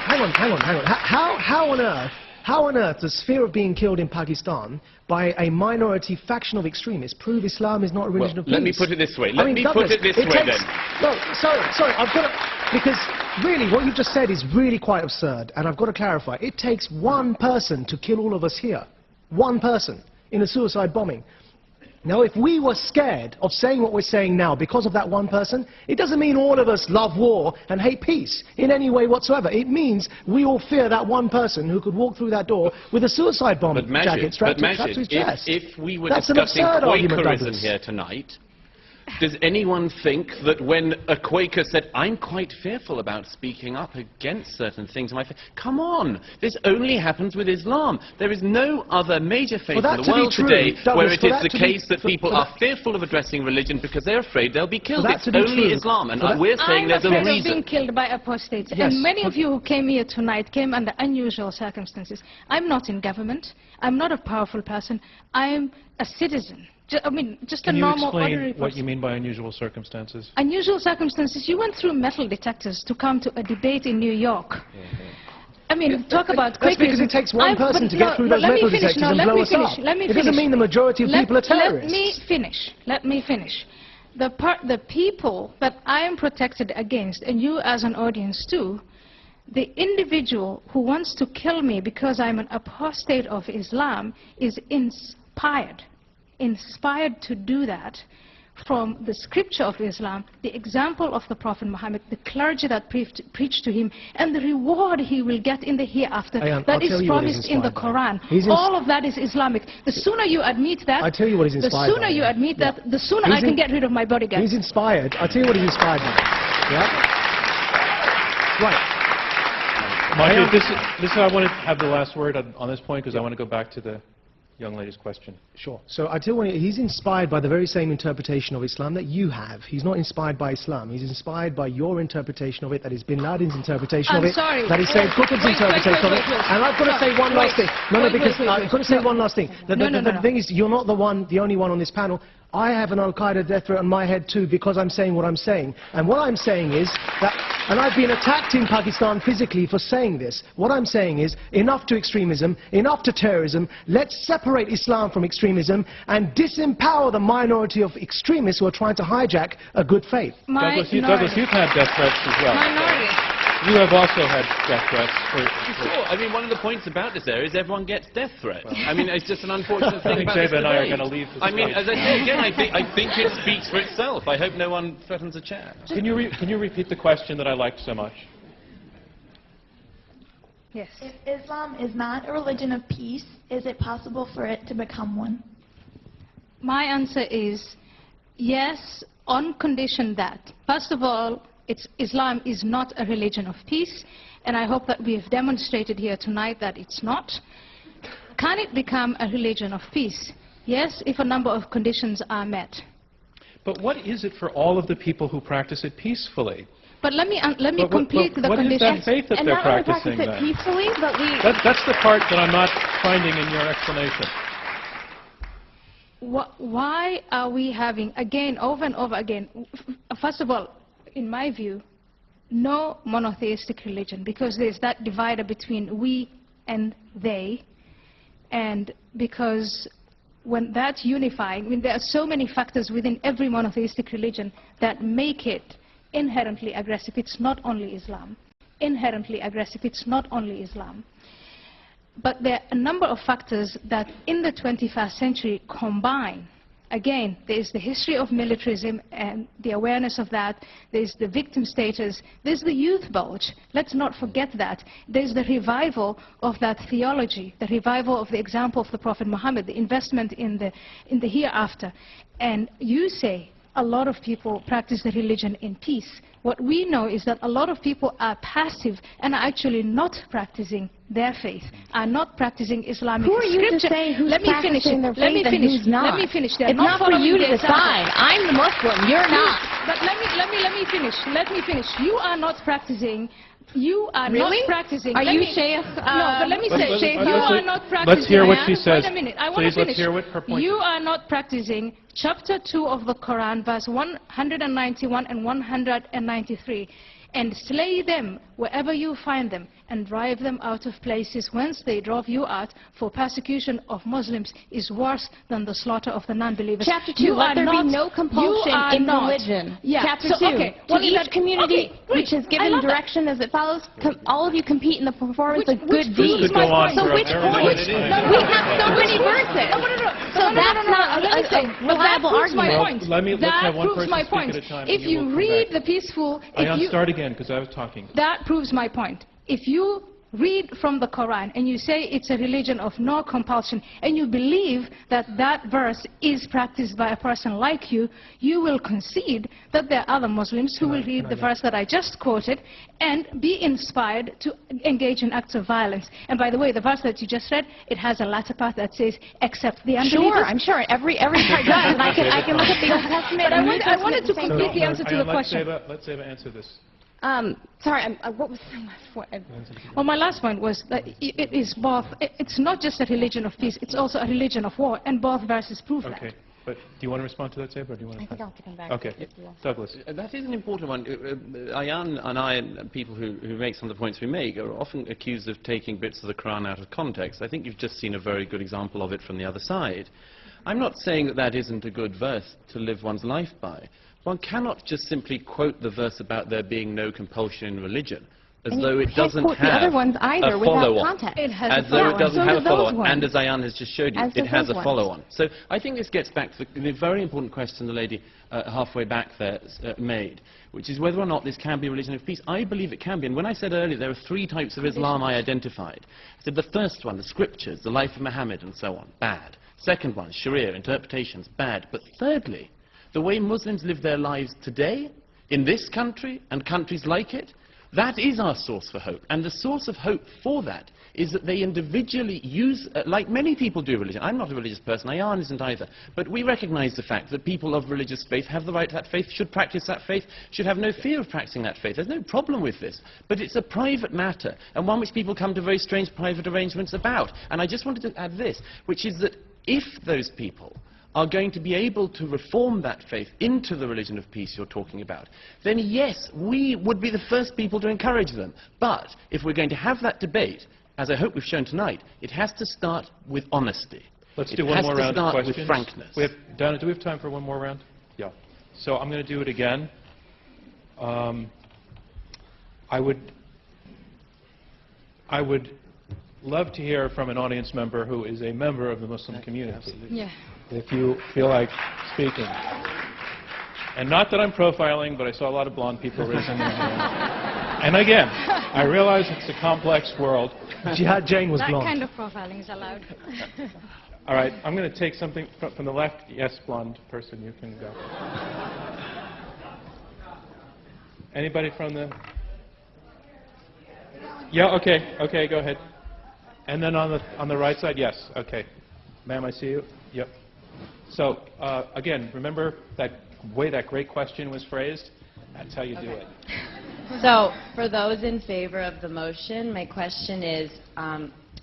E: hang on. How on earth does fear of being killed in Pakistan by a minority faction of extremists prove Islam is not a religion of peace?
F: Let me put it this way.
E: Douglas,
F: then.
E: No, sorry, I've got to... Because really, what you've just said is really quite absurd, and I've got to clarify. It takes one person to kill all of us here. One person in a suicide bombing. Now, if we were scared of saying what we're saying now because of that one person, it doesn't mean all of us love war and hate peace in any way whatsoever. It means we all fear that one person who could walk through that door with a suicide bomb jacket strapped to his chest.
F: If we were
E: That's
F: discussing
E: argument,
F: Quakerism here tonight, does anyone think that when a Quaker said, I'm quite fearful about speaking up against certain things in my faith, come on, this only happens with Islam. There is no other major faith in the world today where it is the case that people are fearful of addressing religion because they're afraid they'll be killed. It's only Islam, and we're saying there's a reason.
D: I'm afraid of being killed by apostates.
E: Yes.
D: And many of you who came here tonight came under unusual circumstances. I'm not in government. I'm not a powerful person. I'm a citizen. Just a normal, ordinary person.
B: Can you explain what you mean by unusual circumstances?
D: Unusual circumstances. You went through metal detectors to come to a debate in New York. I mean, talk about Quakerism.
E: That's because it takes one person to get through those metal detectors and blow us up. It doesn't mean the majority of people are terrorists.
D: Let me finish. The people that I am protected against, and you as an audience too, the individual who wants to kill me because I'm an apostate of Islam is inspired to do that from the scripture of Islam, the example of the Prophet Muhammad, the clergy that preached to him, and the reward he will get in the hereafter that is promised in the Quran. All of that is Islamic. The sooner you admit that,
E: I tell you what he's inspired
D: the sooner you admit that, the sooner I can get rid of my bodyguard.
E: He's inspired. I'll tell you what he's inspired by. Yeah? Right.
B: Maajid, I want to have the last word on this point because I want to go back to the young lady's question.
E: Sure. So I tell you, he's inspired by the very same interpretation of Islam that you have. He's not inspired by Islam. He's inspired by your interpretation of it, that is Bin Laden's interpretation of it, that is Sayyid Qutb's interpretation of it. And I've got to say one last thing. I've got to say one last thing. The thing is, you're not the only one on this panel. I have an al-Qaeda death threat on my head too because I'm saying what I'm saying. And what I'm saying is that, and I've been attacked in Pakistan physically for saying this, what I'm saying is enough to extremism, enough to terrorism, let's separate Islam from extremism and disempower the minority of extremists who are trying to hijack a good faith.
B: Douglas, you've had death threats as well.
D: Minority.
B: You have also had death threats.
F: Sure. I mean, one of the points about this area is everyone gets death threats. I mean, it's just an unfortunate thing about this
B: Zeba and I are
F: debate.
B: going to leave this
F: I mean, as I say again, I think it speaks for itself. I hope no one threatens a chair.
B: Can you repeat the question that I liked so much?
D: Yes.
I: If Islam is not a religion of peace, is it possible for it to become one?
D: My answer is yes, on condition that, first of all, Islam is not a religion of peace, and I hope that we have demonstrated here tonight that it's not. Can it become a religion of peace? Yes, if a number of conditions are met.
B: But what is it for all of the people who practice it peacefully?
D: But let me
B: But
D: complete the
B: what is
D: conditions.
B: that faith that
J: And
B: they're
J: not only
B: practicing
J: practice it
B: then?
J: peacefully, but we...
B: That's the part that I'm not finding in your explanation.
D: Why are we having, again, over and over again, first of all, in my view, no monotheistic religion, because there's that divider between we and they, and because when that's unifying, I mean, there are so many factors within every monotheistic religion that make it inherently aggressive. It's not only Islam. Inherently aggressive. It's not only Islam. But there are a number of factors that in the 21st century combine. Again, there is the history of militarism and the awareness of that. There's the victim status. There's the youth bulge. Let's not forget that. There's the revival of that theology, the revival of the example of the Prophet Muhammad, the investment in the hereafter. And you say a lot of people practice the religion in peace. What we know is that a lot of people are passive and are actually not practicing their faith, are not practicing Islamic
J: Who are you
D: scripture.
J: to say who's
D: Let me finish
J: practicing
D: it.
J: their
D: Let me
J: faith and
D: finish.
J: who's not?
D: Let me finish. They're
J: It's not for
D: following
J: you to
D: the example.
J: decide. I'm the Muslim. You're not.
D: But let me finish. Let me finish. You are not practicing. You are
J: Really?
D: not practicing.
J: Are
D: Let
J: you
D: me-
J: Sheikh?
D: No, but let me say,
B: let's-
D: you are not practicing.
B: let's hear what she
D: Ayaan.
B: says.
D: Wait a minute. I want
B: Please,
D: to
B: let's
D: finish.
B: hear what her point
D: You
B: is.
D: are not practicing chapter 2 of the Quran, verse 191 and 193. And slay them wherever you find them, and drive them out of places whence they drove you out, for persecution of Muslims is worse than the slaughter of the non-believers.
J: Chapter 2,
D: You
J: let
D: are
J: there
D: not-
J: be no compulsion
D: you are
J: in
D: not-
J: religion.
D: Yeah.
J: Chapter
D: So,
J: 2,
D: okay.
J: to
D: Well,
J: each
D: that-
J: community
D: okay, great.
J: which is
D: I
J: given
D: love that.
J: direction as it follows, all of you compete in the performance of
D: Which
J: good
D: proves
J: deeds.
B: This could go on
J: So
B: for a
J: which
B: very
J: point?
B: long time.
J: We have so many verses.
D: So
J: that's not
D: let me say,
J: a
D: but that
J: reliable
D: proves my
J: argument.
B: Well,
D: point.
B: let's have one
D: That proves
B: person
D: my
B: speak
D: point.
B: at a time,
D: If
B: and you will
D: you
B: come
D: read
B: back.
D: the peaceful,
B: Ayaan, start again, because I was talking.
D: that proves my point. If you read from the Quran and you say it's a religion of no compulsion, and you believe that that verse is practiced by a person like you, you will concede that there are other Muslims who will read the verse that I just quoted and be inspired to engage in acts of violence. And by the way, the verse that you just read, it has a latter part that says, except the unbelievers.
J: Sure, I'm sure. Every part does. And I can look at the Old Testament
D: But
J: and New
D: I
J: Testament
D: wanted to
J: the same
D: complete
J: way.
D: the answer to the
B: Ayaan,
D: question.
B: Let's Zeba answer this.
J: Sorry, what was the last one?
D: Well, my last point was that it is both. It's not just a religion of peace, it's also a religion of war, and both verses prove that.
B: Okay. But do you want to respond to that, Zeba, or do you want to...
J: I think I'll have to come back.
B: Okay. Douglas.
F: That is an important one. Ayaan and I and people who make some of the points we make are often accused of taking bits of the Quran out of context. I think you've just seen a very good example of it from the other side. I'm not saying that that isn't a good verse to live one's life by. One cannot just simply quote the verse about there being no compulsion in religion as
J: And
F: though
J: you
F: it
J: can't
F: doesn't
J: quote the
F: have
J: other ones either
F: a
J: without
F: follow-on.
J: context.
D: It has
F: As
D: a
F: though it
D: follow-on.
F: doesn't
J: So
F: have
J: do
F: a
J: those
F: follow-on.
J: ones.
F: And as Ayaan has just showed you,
J: As do
F: it has
J: those
F: a
J: ones.
F: follow-on. So I think this gets back to the very important question the lady halfway back there made, which is whether or not this can be a religion of peace. I believe it can be. And when I said earlier there are 3 types of Islam I identified, I said the first one, the scriptures, the life of Muhammad and so on, bad. Second one, Sharia, interpretations, bad. But thirdly, the way Muslims live their lives today, in this country and countries like it, that is our source for hope. And the source of hope for that is that they individually use, like many people do religion. I'm not a religious person, Ayaan isn't either. But we recognize the fact that people of religious faith have the right to that faith, should practice that faith, should have no fear of practicing that faith. There's no problem with this. But it's a private matter, and one which people come to very strange private arrangements about. And I just wanted to add this, which is that if those people are going to be able to reform that faith into the religion of peace you're talking about, then yes, we would be the first people to encourage them. But if we're going to have that debate, as I hope we've shown tonight, it has to start with honesty.
B: Let's do one more round of questions.
F: It has to start with frankness.
B: Donna, do we have time for one more round? Yeah. So I'm going to do it again. I would love to hear from an audience member who is a member of the Muslim community.
D: Yeah.
B: If you feel like speaking. And not that I'm profiling, but I saw a lot of blonde people raising their hands. And again, I realize it's a complex world.
E: Jihad Jane was
D: That
E: blonde.
D: kind of profiling is allowed.
B: All right, I'm going to take something from the left. Yes, blonde person, you can go. Anybody from the... Yeah, okay, go ahead. And then on the right side, yes, okay. Ma'am, I see you. Yep. So, again, remember that way that great question was phrased? That's how you do it.
K: So, for those in favor of the motion, my question is,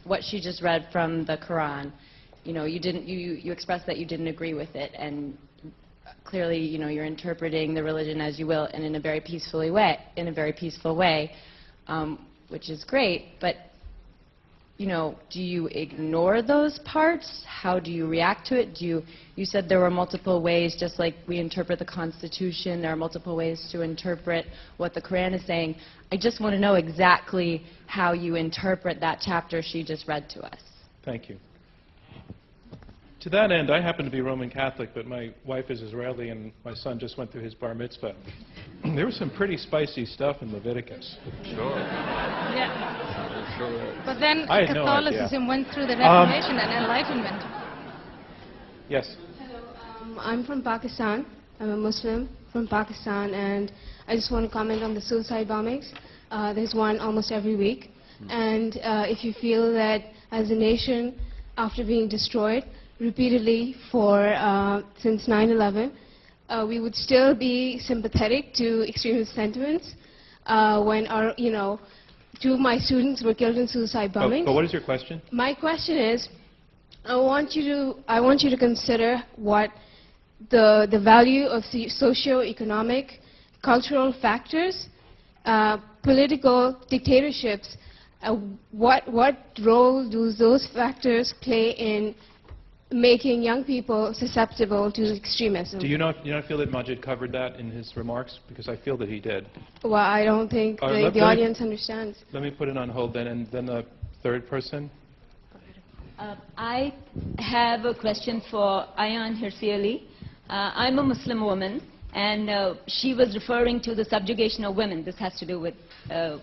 K: what she just read from the Quran, you know, you expressed that you didn't agree with it, and clearly, you know, you're interpreting the religion as you will and in a very peaceful way, which is great, but, you know, do you ignore those parts? How do you react to it? You said there were multiple ways, just like we interpret the Constitution, there are multiple ways to interpret what the Quran is saying. I just want to know exactly how you interpret that chapter she just read to us.
B: Thank you. To that end, I happen to be Roman Catholic, but my wife is Israeli, and my son just went through his bar mitzvah. There was some pretty spicy stuff in Leviticus.
F: Sure.
D: Yeah.
F: Sure.
D: But then
B: I had no
D: Catholicism
B: idea.
D: went through the Reformation and Enlightenment.
B: Yes.
L: Hello, I'm from Pakistan. I'm a Muslim from Pakistan, and I just want to comment on the suicide bombings. There's one almost every week. And if you feel that as a nation, after being destroyed repeatedly since 9/11, we would still be sympathetic to extremist sentiments when our, you know, two of my students were killed in suicide bombings.
B: But what is your question?
L: My question is, I want you to consider what the value of socio-economic, cultural factors, political dictatorships. What role do those factors play in making young people susceptible to extremism?
B: Do you not feel that Maajid covered that in his remarks? Because I feel that he did.
L: Well, I don't think the audience understands.
B: Let me put it on hold then, and then the third person.
M: I have a question for Ayaan Hirsi Ali. I'm a Muslim woman, and she was referring to the subjugation of women. This has to do with the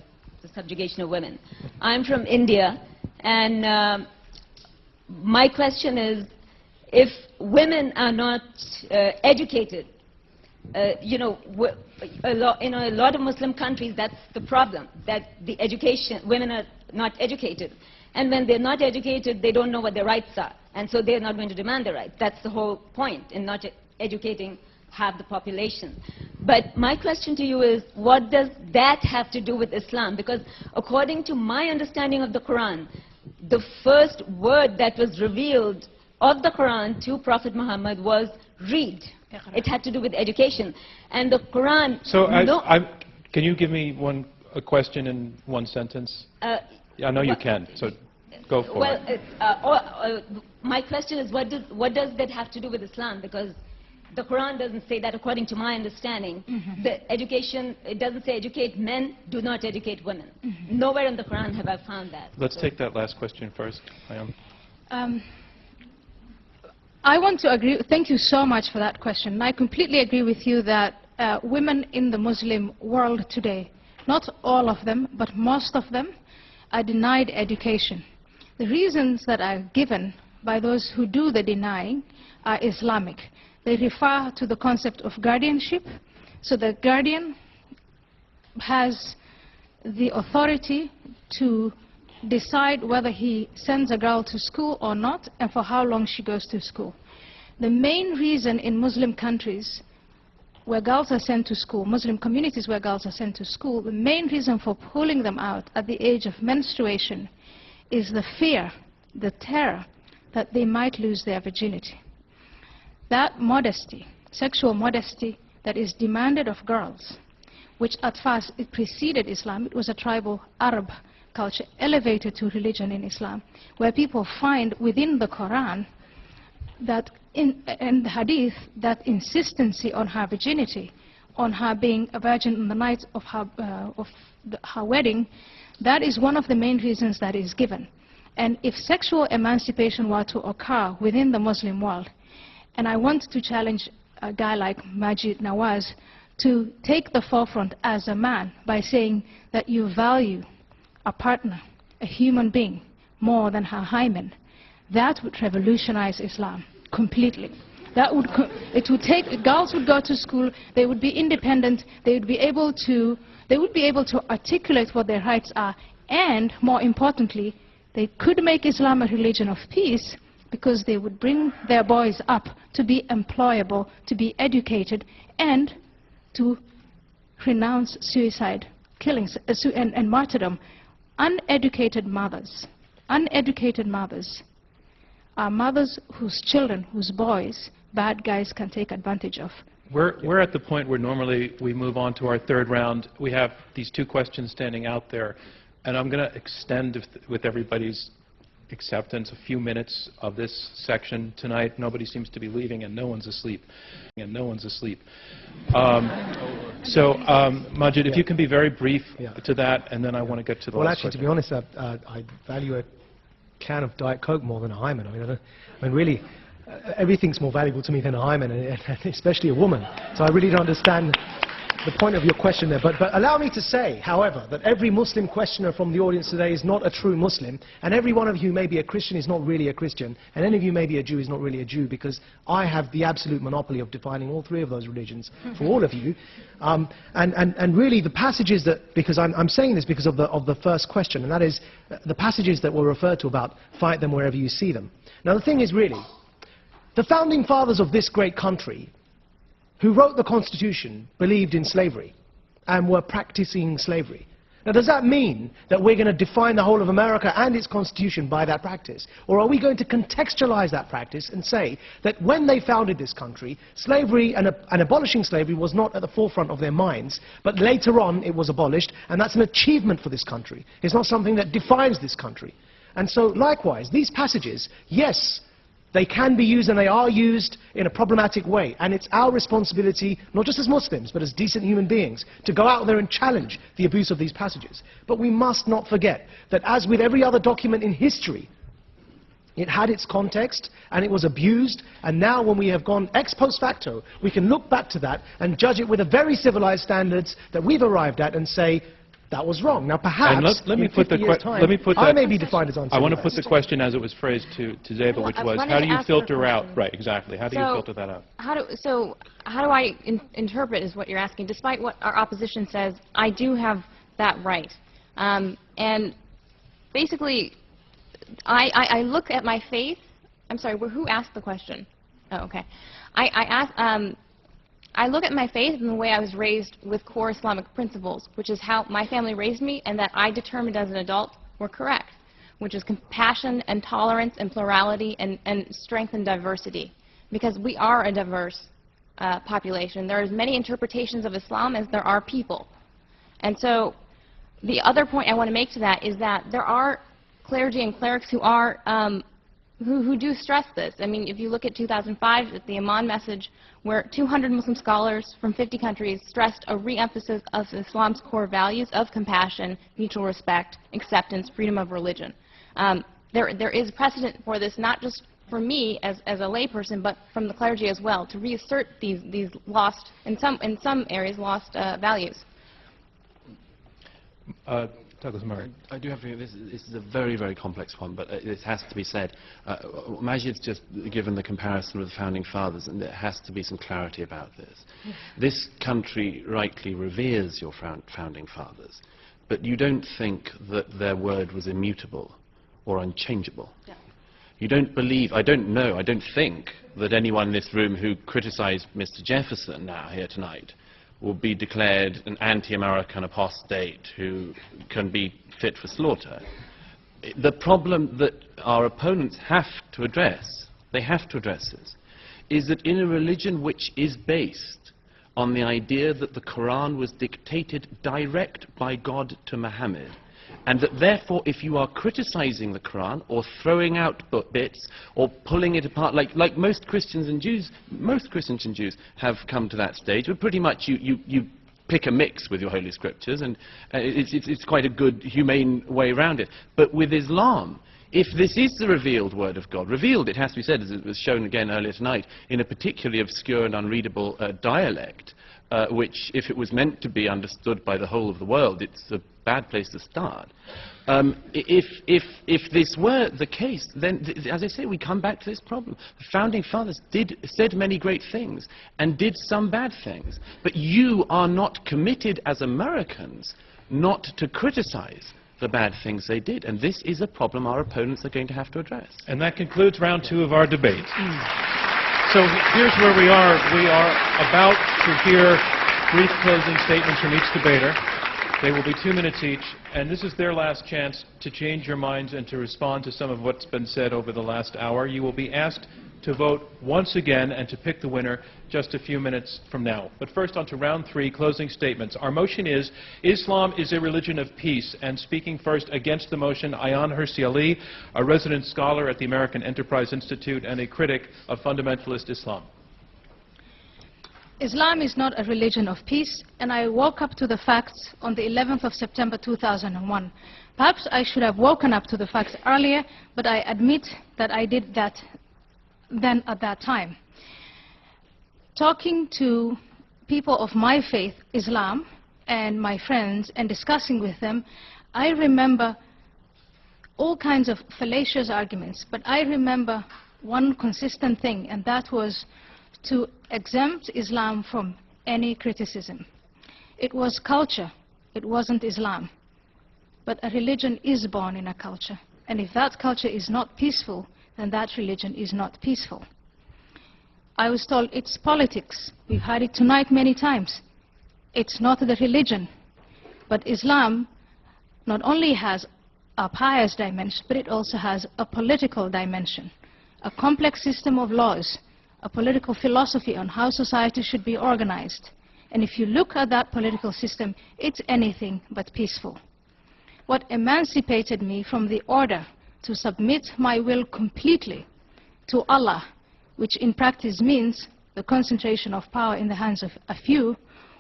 M: subjugation of women. I'm from India, and my question is, if women are not educated, you know, in a lot of Muslim countries, that's the problem, that the women are not educated. And when they're not educated, they don't know what their rights are. And so they're not going to demand their rights. That's the whole point in not educating half the population. But my question to you is, what does that have to do with Islam? Because according to my understanding of the Quran, the first word that was revealed of the Quran to Prophet Muhammad was read. It had to do with education. And the Quran...
B: So can you give me a question in one sentence? I know you can, so go for it.
M: My question is, what does that have to do with Islam? Because the Quran doesn't say that, according to my understanding. The education, it doesn't say educate men, do not educate women. Nowhere in the Quran have I found that.
B: Let's take that last question first.
D: I want to agree. Thank you so much for that question. I completely agree with you that women in the Muslim world today, not all of them, but most of them, are denied education. The reasons that are given by those who do the denying are Islamic. They refer to the concept of guardianship. So the guardian has the authority to decide whether he sends a girl to school or not, and for how long she goes to school. The main reason in Muslim countries where girls are sent to school, Muslim communities where girls are sent to school, the main reason for pulling them out at the age of menstruation is the fear, the terror that they might lose their virginity. That modesty, sexual modesty that is demanded of girls, which at first it preceded Islam, it was a tribal Arab culture elevated to religion in Islam, where people find within the Quran that in the Hadith, that insistency on her virginity, on her being a virgin on the night of her wedding, that is one of the main reasons that is given. And if sexual emancipation were to occur within the Muslim world, and I want to challenge a guy like Maajid Nawaz to take the forefront as a man by saying that you value a partner, a human being, more than her hymen, that would revolutionize Islam completely. That would, it would take, girls would go to school, they would be independent, they would be able to articulate what their rights are, and more importantly, they could make Islam a religion of peace, because they would bring their boys up to be employable, to be educated, and to renounce suicide, killings and martyrdom, uneducated mothers are mothers whose children, whose boys, bad guys can take advantage of.
B: We're at the point where normally we move on to our third round. We have these two questions standing out there, and I'm going to extend, with everybody's acceptance, a few minutes of this section tonight. Nobody seems to be leaving, and no one's asleep. Maajid, if you can be very brief to that, and then I want to get to the last question.
E: To be honest, I value a can of Diet Coke more than a hymen. I mean, really, everything's more valuable to me than a hymen, and especially a woman. So I really don't understand the point of your question there. But allow me to say, however, that every Muslim questioner from the audience today is not a true Muslim, and every one of you may be a Christian is not really a Christian, and any of you may be a Jew is not really a Jew, because I have the absolute monopoly of defining all three of those religions for all of you. And really the passages that, because I'm saying this because of the first question, and that is the passages that were referred to about fight them wherever you see them. Now the thing is, really, the founding fathers of this great country who wrote the Constitution believed in slavery and were practicing slavery. Now, does that mean that we're going to define the whole of America and its Constitution by that practice? Or are we going to contextualize that practice and say that when they founded this country, slavery and abolishing slavery was not at the forefront of their minds, but later on it was abolished, and that's an achievement for this country. It's not something that defines this country. And so, likewise, these passages, yes, they can be used, and they are used in a problematic way. And it's our responsibility, not just as Muslims, but as decent human beings, to go out there and challenge the abuse of these passages. But we must not forget that, as with every other document in history, it had its context, and it was abused, and now when we have gone ex post facto, we can look back to that and judge it with the very civilized standards that we've arrived at and say, that was wrong. Now, perhaps
B: let me
E: in
B: put
E: 50 years' time, I may be defined as uncivilized.
B: I want to put the question as it was phrased to Zeba, which was, how do you filter out? Right, exactly. How do you filter that out?
C: How do I interpret is what you're asking. Despite what our opposition says, I do have that right. And basically, I look at my faith. I'm sorry, who asked the question? Oh, okay. I look at my faith and the way I was raised with core Islamic principles, which is how my family raised me and that I determined as an adult were correct, which is compassion and tolerance and plurality and strength and diversity, because we are a diverse population. There are as many interpretations of Islam as there are people. And so the other point I want to make to that is that there are clergy and clerics who are who do stress this. I mean, if you look at 2005, at the Amman message, where 200 Muslim scholars from 50 countries stressed a re-emphasis of Islam's core values of compassion, mutual respect, acceptance, freedom of religion. There is precedent for this, not just for me as a layperson, but from the clergy as well, to reassert these lost, in some areas, lost values.
F: I do have to. This is a very, very complex one, but it has to be said. Maajid's just given the comparison with the founding fathers, and there has to be some clarity about this. This country rightly reveres your founding fathers, but you don't think that their word was immutable or unchangeable. Yeah. You don't believe, I don't think that anyone in this room who criticized Mr. Jefferson now here tonight will be declared an anti-American apostate who can be fit for slaughter. The problem that our opponents have to address, this, is that in a religion which is based on the idea that the Quran was dictated direct by God to Muhammad, and that therefore if you are criticizing the Quran or throwing out bits or pulling it apart, like most Christians and Jews have come to that stage, where pretty much you pick a mix with your holy scriptures, and it's quite a good, humane way around it. But with Islam, if this is the revealed word of God, revealed, it has to be said, as it was shown again earlier tonight, in a particularly obscure and unreadable dialect, which, if it was meant to be understood by the whole of the world, it's a bad place to start. If this were the case, then, as I say, we come back to this problem. The founding fathers said many great things and did some bad things, but you are not committed as Americans not to criticize the bad things they did, and this is a problem our opponents are going to have to address.
B: And that concludes round 2 of our debate. So here's where we are. We are about to hear brief closing statements from each debater. They will be 2 minutes each, and this is their last chance to change your minds and to respond to some of what's been said over the last hour. You will be asked to vote once again and to pick the winner just a few minutes from now. But first, on to round 3, closing statements. Our motion is Islam is a religion of peace. And speaking first against the motion, Ayaan Hirsi Ali, a resident scholar at the American Enterprise Institute and a critic of fundamentalist Islam.
D: Islam is not a religion of peace, and I woke up to the facts on the 11th of September 2001. Perhaps I should have woken up to the facts earlier, but I admit that I did that then at that time. Talking to people of my faith, Islam, and my friends, and discussing with them, I remember all kinds of fallacious arguments, but I remember one consistent thing, and that was to exempt Islam from any criticism. It was culture, it wasn't Islam. But a religion is born in a culture, and if that culture is not peaceful, then that religion is not peaceful. I was told it's politics. We've heard it tonight many times. It's not the religion. But Islam not only has a pious dimension, but it also has a political dimension, a complex system of laws, a political philosophy on how society should be organized. And if you look at that political system, it's anything but peaceful. What emancipated me from the order to submit my will completely to Allah, which in practice means the concentration of power in the hands of a few,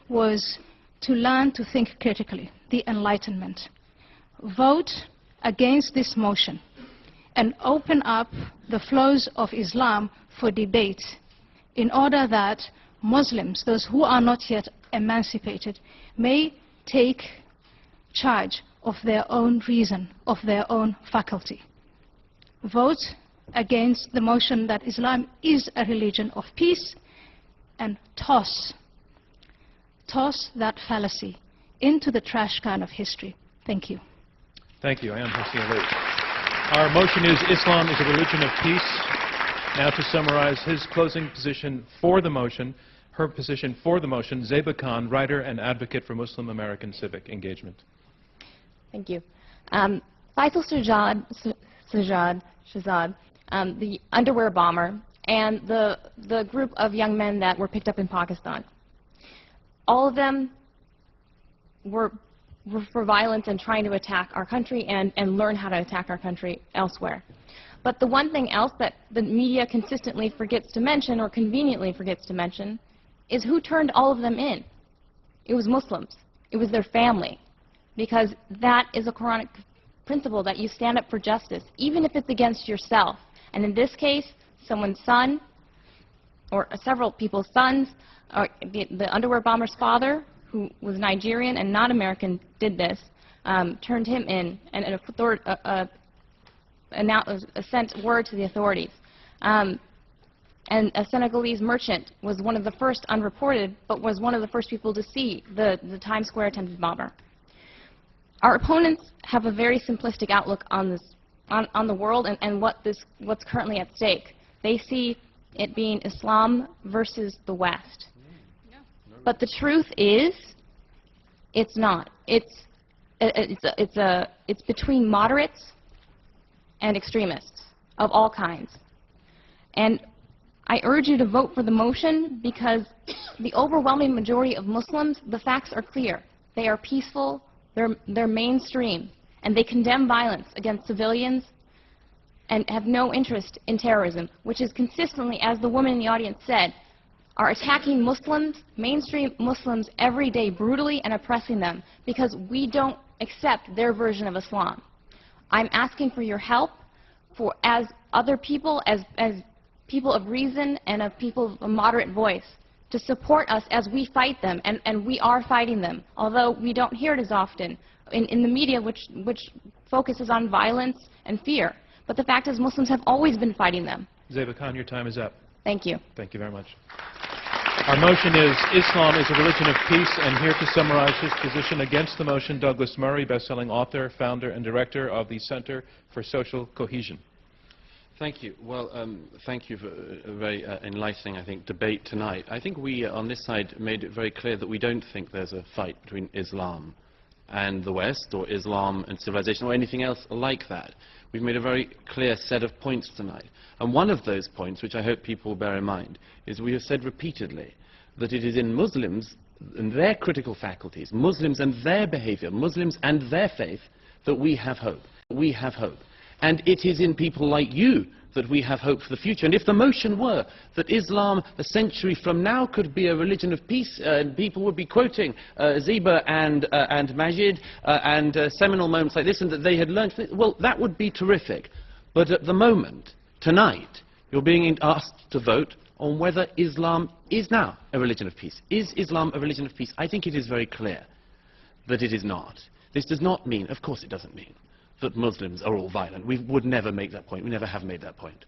D: was to learn to think critically, the Enlightenment. Vote against this motion and open up the flows of Islam for debate in order that Muslims, those who are not yet emancipated, may take charge of their own reason, of their own faculty. Vote against the motion that Islam is a religion of peace, and toss that fallacy into the trash can of history. Thank you.
B: Thank you, Ayaan Hirsi Ali. Our motion is Islam is a religion of peace. Now to summarize his closing position for the motion, her position for the motion, Zeba Khan, writer and advocate for Muslim American civic engagement.
C: Thank you. Faisal Shahzad, the underwear bomber, and the group of young men that were picked up in Pakistan. All of them were for violence and trying to attack our country and learn how to attack our country elsewhere. But the one thing else that the media consistently forgets to mention, or conveniently forgets to mention, is who turned all of them in. It was Muslims. It was their family. Because that is a Quranic principle, that you stand up for justice, even if it's against yourself. And in this case, someone's son, or several people's sons, or the underwear bomber's father, who was Nigerian and not American, did this, turned him in and sent word to the authorities. And a Senegalese merchant was one of the first unreported, but was one of the first people to see the Times Square attempted bomber. Our opponents have a very simplistic outlook on this, on the world and what's currently at stake. They see it being Islam versus the West. But the truth is, it's not. It's between moderates and extremists of all kinds. And I urge you to vote for the motion because the overwhelming majority of Muslims, the facts are clear. They are peaceful, they're mainstream, and they condemn violence against civilians and have no interest in terrorism, which is consistently, as the woman in the audience said, are attacking Muslims, mainstream Muslims, every day brutally and oppressing them because we don't accept their version of Islam. I'm asking for your help as other people, as people of reason and of people of a moderate voice, to support us as we fight them, and we are fighting them, although we don't hear it as often in the media, which focuses on violence and fear. But the fact is, Muslims have always been fighting them.
B: Zeba Khan, your time is up.
C: Thank you.
B: Thank you very much. Our motion is Islam is a religion of peace, and here to summarize his position against the motion, Douglas Murray, best-selling author, founder, and director of the Center for Social Cohesion.
F: Thank you. Well, thank you for a very enlightening, I think, debate tonight. I think we, on this side, made it very clear that we don't think there's a fight between Islam and the West, or Islam and civilization, or anything else like that. We've made a very clear set of points tonight. And one of those points, which I hope people will bear in mind, is we have said repeatedly that it is in Muslims and their critical faculties, Muslims and their behavior, Muslims and their faith, that we have hope. We have hope. And it is in people like you that we have hope for the future. And if the motion were that Islam a century from now could be a religion of peace, and people would be quoting Zeba and Maajid and seminal moments like this, and that they had learned, well, that would be terrific. But at the moment, tonight, you're being asked to vote on whether Islam is now a religion of peace. Is Islam a religion of peace? I think it is very clear that it is not. This does not mean, of course it doesn't mean, that Muslims are all violent. We would never make that point. We never have made that point.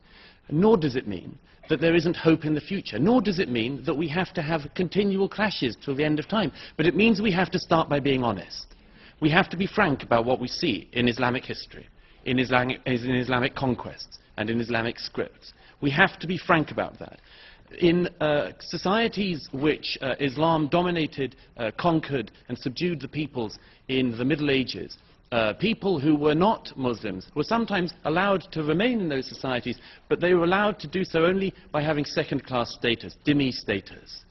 F: Nor does it mean that there isn't hope in the future. Nor does it mean that we have to have continual clashes till the end of time. But it means we have to start by being honest. We have to be frank about what we see in Islamic history, in Islamic conquests, and in Islamic scripts. We have to be frank about that. In societies which Islam dominated, conquered, and subdued the peoples in the Middle Ages, people who were not Muslims were sometimes allowed to remain in those societies, but they were allowed to do so only by having second-class status, dhimmi status.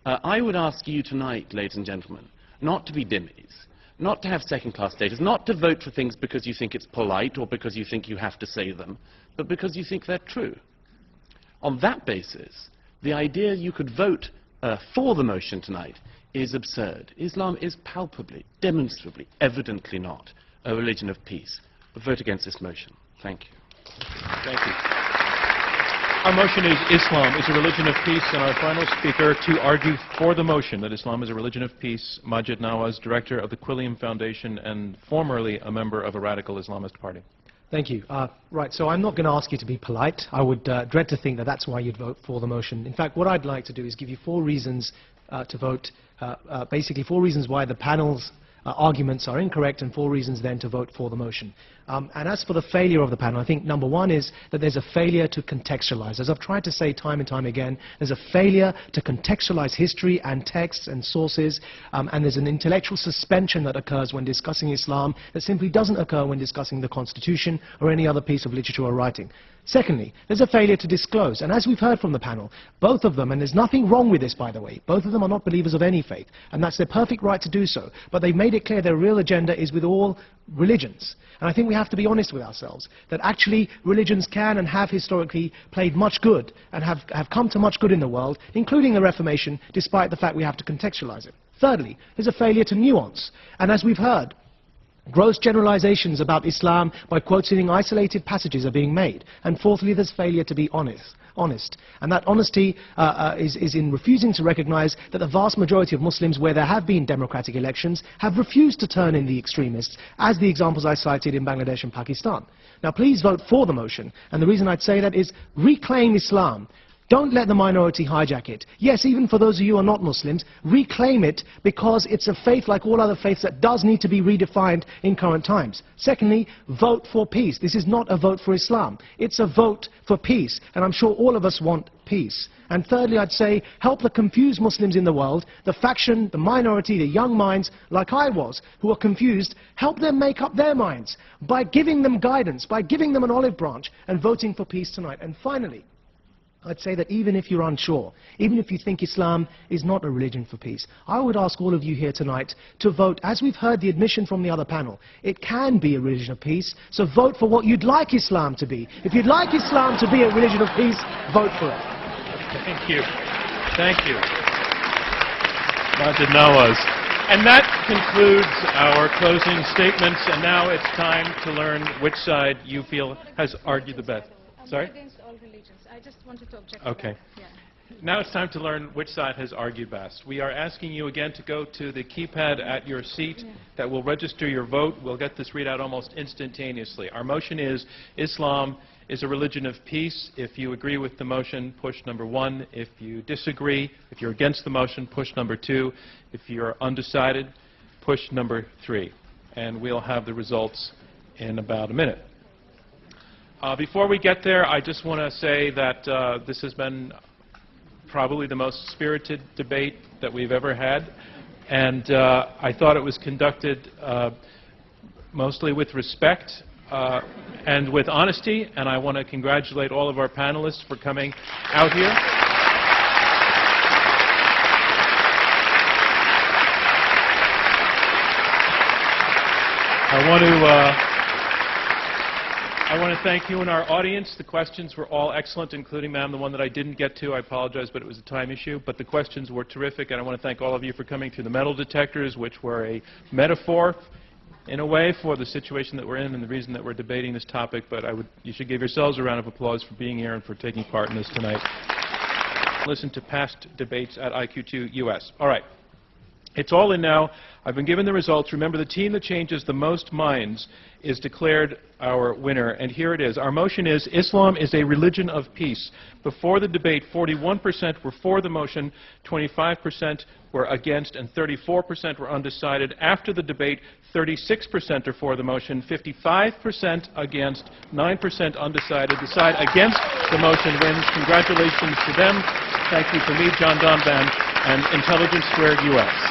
F: I would ask you tonight, ladies and gentlemen, not to be dhimmis, not to have second-class status, not to vote for things because you think it's polite or because you think you have to say them, but because you think they're true. On that basis, the idea you could vote for the motion tonight is absurd. Islam is palpably, demonstrably, evidently not a religion of peace. But vote against this motion. Thank you.
B: Thank you. Our motion is Islam is a religion of peace, and our final speaker to argue for the motion that Islam is a religion of peace, Maajid Nawaz, director of the Quilliam Foundation and formerly a member of a radical Islamist party.
E: Thank you. Right, so I'm not going to ask you to be polite. I would dread to think that that's why you'd vote for the motion. In fact, what I'd like to do is give you 4 reasons to vote, basically 4 reasons why the panel's arguments are incorrect and 4 reasons then to vote for the motion. And as for the failure of the panel, I think number 1 is that there's a failure to contextualize. As I've tried to say time and time again, there's a failure to contextualize history and texts and sources, and there's an intellectual suspension that occurs when discussing Islam that simply doesn't occur when discussing the Constitution or any other piece of literature or writing. Secondly, there's a failure to disclose, and as we've heard from the panel, both of them, and there's nothing wrong with this, by the way, both of them are not believers of any faith, and that's their perfect right to do so, but they've made it clear their real agenda is with all religions. And I think we have to be honest with ourselves, that actually religions can and have historically played much good, and have come to much good in the world, including the Reformation, despite the fact we have to contextualize it. Thirdly, there's a failure to nuance, and as we've heard, gross generalizations about Islam by quoting isolated passages are being made. And fourthly, there's failure to be honest. And that honesty is in refusing to recognize that the vast majority of Muslims, where there have been democratic elections, have refused to turn in the extremists, as the examples I cited in Bangladesh and Pakistan. Now, please vote for the motion. And the reason I'd say that is reclaim Islam. Don't let the minority hijack it. Yes, even for those of you who are not Muslims, reclaim it because it's a faith like all other faiths that does need to be redefined in current times. Secondly, vote for peace. This is not a vote for Islam. It's a vote for peace, and I'm sure all of us want peace. And thirdly, I'd say, help the confused Muslims in the world, the faction, the minority, the young minds, like I was, who are confused, help them make up their minds by giving them guidance, by giving them an olive branch, and voting for peace tonight. And finally, I'd say that even if you're unsure, even if you think Islam is not a religion for peace, I would ask all of you here tonight to vote, as we've heard the admission from the other panel, it can be a religion of peace, so vote for what you'd like Islam to be. If you'd like Islam to be a religion of peace, vote for it.
B: Thank you. Thank you. Maajid Nawaz. And that concludes our closing statements, and now it's time to learn which side you feel has argued the best. Sorry?
D: I just wanted to object.
B: Okay. Now it's time to learn which side has argued best. We are asking you again to go to the keypad at your seat that will register your vote. We'll get this readout almost instantaneously. Our motion is Islam is a religion of peace. If you agree with the motion, push number 1. If you disagree, if you're against the motion, push number 2. If you're undecided, push number 3. And we'll have the results in about a minute. Before we get there, I just want to say that this has been probably the most spirited debate that we've ever had. And I thought it was conducted mostly with respect and with honesty, and I want to congratulate all of our panelists for coming out here. I want to thank you and our audience. The questions were all excellent, including, ma'am, the one that I didn't get to. I apologize, but it was a time issue. But the questions were terrific, and I want to thank all of you for coming through the metal detectors, which were a metaphor, in a way, for the situation that we're in and the reason that we're debating this topic. But you should give yourselves a round of applause for being here and for taking part in this tonight. Listen to past debates at IQ2 US. All right. It's all in now. I've been given the results. Remember, the team that changes the most minds is declared our winner. And here it is. Our motion is, Islam is a religion of peace. Before the debate, 41% were for the motion, 25% were against, and 34% were undecided. After the debate, 36% are for the motion, 55% against, 9% undecided. The side against the motion wins. Congratulations to them. Thank you from me, John Donvan, and Intelligence Squared US.